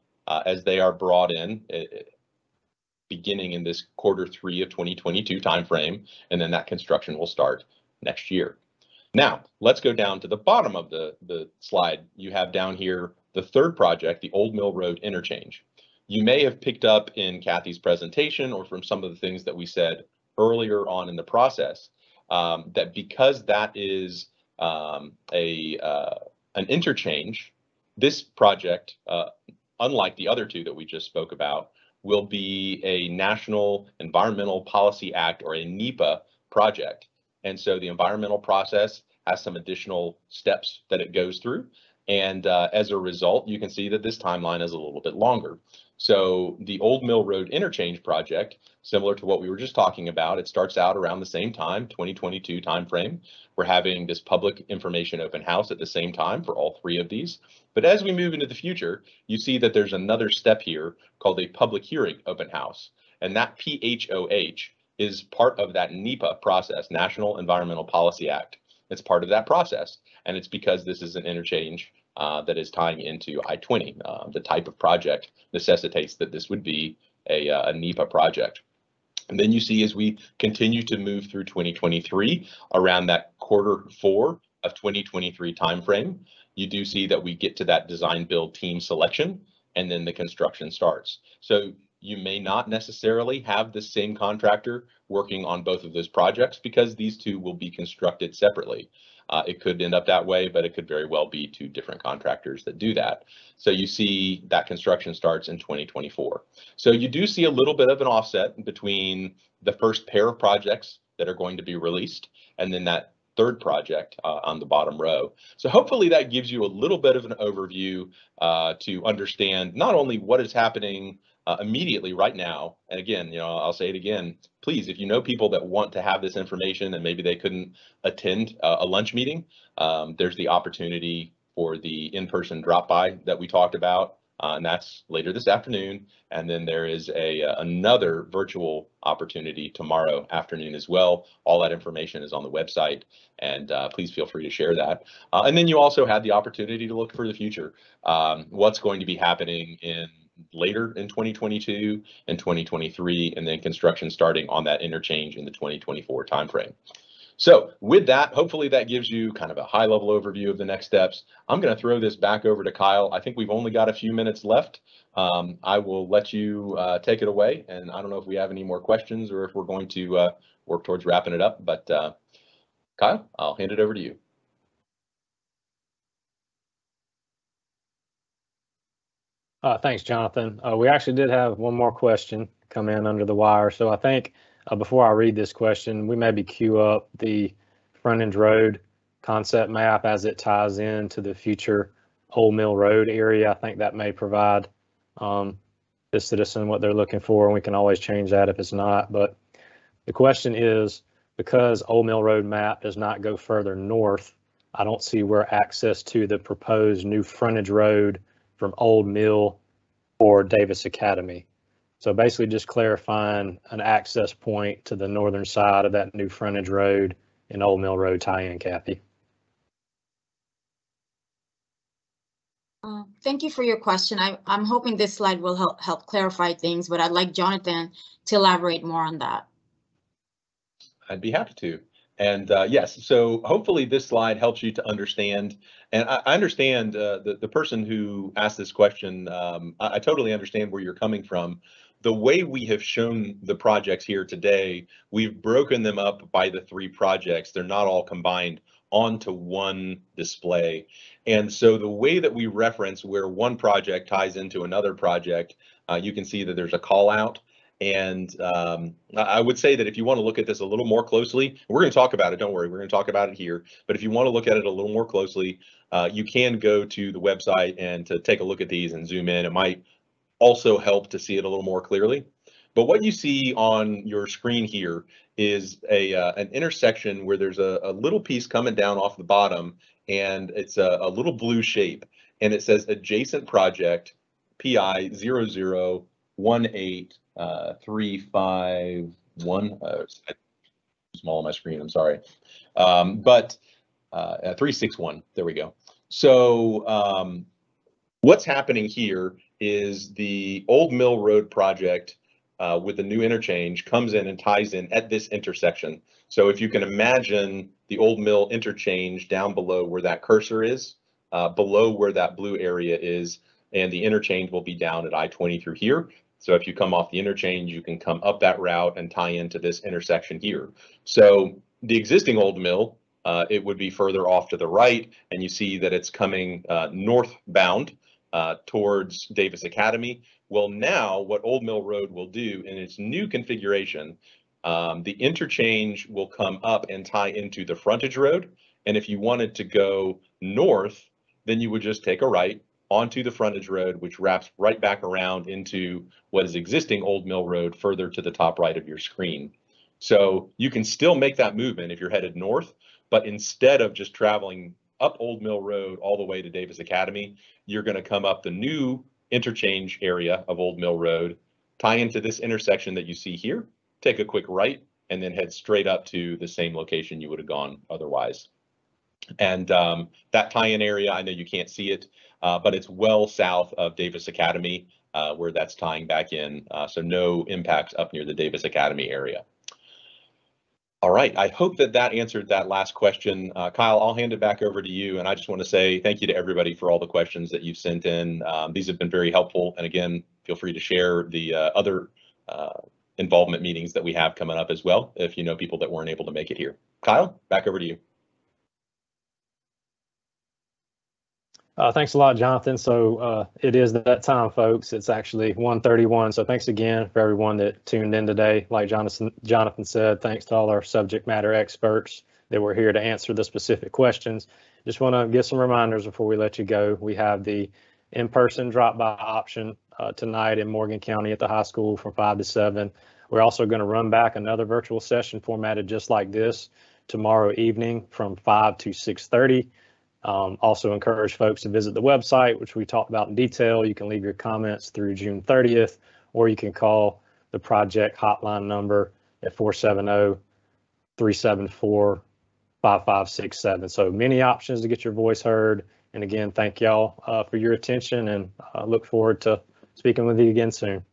as they are brought in beginning in this Q3 of 2022 timeframe, and then that construction will start next year. Now, let's go down to the bottom of the slide. You have down here the third project, the Old Mill Road Interchange. You may have picked up in Kathy's presentation or from some of the things that we said earlier on in the process, that because that is an interchange, this project, unlike the other two that we just spoke about, will be a National Environmental Policy Act, or a NEPA project. And so the environmental process has some additional steps that it goes through. And as a result, you can see that this timeline is a little bit longer. So the Old Mill Road Interchange project, similar to what we were just talking about, it starts out around the same time, 2022 timeframe. We're having this public information open house at the same time for all three of these. But as we move into the future, you see that there's another step here called a public hearing open house. And that PIOH is part of that NEPA process, National Environmental Policy Act. It's part of that process. And it's because this is an interchange that is tying into I-20. The type of project necessitates that this would be a NEPA project. And then you see, as we continue to move through 2023, around that Q4 of 2023 timeframe, you do see that we get to that design build team selection, and then the construction starts. So you may not necessarily have the same contractor working on both of those projects, because these two will be constructed separately. It could end up that way, but it could very well be two different contractors that do that. So you see that construction starts in 2024. So you do see a little bit of an offset between the first pair of projects that are going to be released and then that third project on the bottom row. So hopefully that gives you a little bit of an overview to understand not only what is happening immediately right now. And again, I'll say it again, please, if you know people that want to have this information and maybe they couldn't attend a lunch meeting, there's the opportunity for the in-person drop-by that we talked about, and that's later this afternoon. And then there is another virtual opportunity tomorrow afternoon as well. All that information is on the website, and please feel free to share that. And then you also have the opportunity to look for the future, what's going to be happening later in 2022 and 2023, and then construction starting on that interchange in the 2024 timeframe. So with that, hopefully that gives you kind of a high level overview of the next steps. I'm going to throw this back over to Kyle. I think we've only got a few minutes left. I will let you take it away, and I don't know if we have any more questions or if we're going to work towards wrapping it up, but Kyle, I'll hand it over to you. Thanks, Jonathan. We actually did have one more question come in under the wire. So I think before I read this question, we maybe queue up the frontage road concept map as it ties into the future Old Mill Road area. I think that may provide the citizen what they're looking for, and we can always change that if it's not. But the question is, because Old Mill Road map does not go further north, I don't see where access to the proposed new frontage road from Old Mill or Davis Academy. So basically just clarifying an access point to the northern side of that new frontage road in Old Mill Road tie-in, Kathy. Thank you for your question. I'm hoping this slide will help clarify things, but I'd like Jonathan to elaborate more on that. I'd be happy to. And yes, so hopefully this slide helps you to understand. And I understand the person who asked this question. I totally understand where you're coming from. The way we have shown the projects here today, we've broken them up by the three projects. They're not all combined onto one display. And so the way that we reference where one project ties into another project, you can see that there's a call out. And I would say that if you want to look at this a little more closely, we're going to talk about it, don't worry, we're going to talk about it here. But if you want to look at it a little more closely, you can go to the website and to take a look at these and zoom in. It might also help to see it a little more clearly. But what you see on your screen here is an intersection where there's a little piece coming down off the bottom, and it's a little blue shape, and it says adjacent project PI 0018. 351, small on my screen, I'm sorry, but 361, there we go. So what's happening here is the Old Mill Road project with the new interchange comes in and ties in at this intersection. So if you can imagine the Old Mill interchange down below where that cursor is, below where that blue area is, and the interchange will be down at I-20 through here. So if you come off the interchange, you can come up that route and tie into this intersection here. So the existing Old Mill, it would be further off to the right, and you see that it's coming northbound towards Davis Academy. Well, now what Old Mill Road will do in its new configuration, the interchange will come up and tie into the frontage road. And if you wanted to go north, then you would just take a right onto the frontage road, which wraps right back around into what is existing Old Mill Road further to the top right of your screen. So you can still make that movement if you're headed north, but instead of just traveling up Old Mill Road all the way to Davis Academy, you're going to come up the new interchange area of Old Mill Road, tie into this intersection that you see here, take a quick right, and then head straight up to the same location you would have gone otherwise. And that tie-in area, I know you can't see it, but it's well south of Davis Academy, where that's tying back in. So no impacts up near the Davis Academy area. All right, I hope that that answered that last question. Kyle, I'll hand it back over to you. And I just want to say thank you to everybody for all the questions that you've sent in. These have been very helpful. And again, feel free to share the other involvement meetings that we have coming up as well, if you know people that weren't able to make it here. Kyle, back over to you. Thanks a lot, Jonathan. So it is that time, folks. It's actually 1:31. So thanks again for everyone that tuned in today. Like Jonathan said, thanks to all our subject matter experts that were here to answer the specific questions. Just want to give some reminders before we let you go. We have the in-person drop-by option tonight in Morgan County at the high school from 5 to 7. We're also going to run back another virtual session formatted just like this tomorrow evening from 5 to 6:30. Also encourage folks to visit the website, which we talked about in detail. You can leave your comments through June 30th, or you can call the project hotline number at 470-374-5567. So many options to get your voice heard. And again, thank y'all for your attention, and look forward to speaking with you again soon.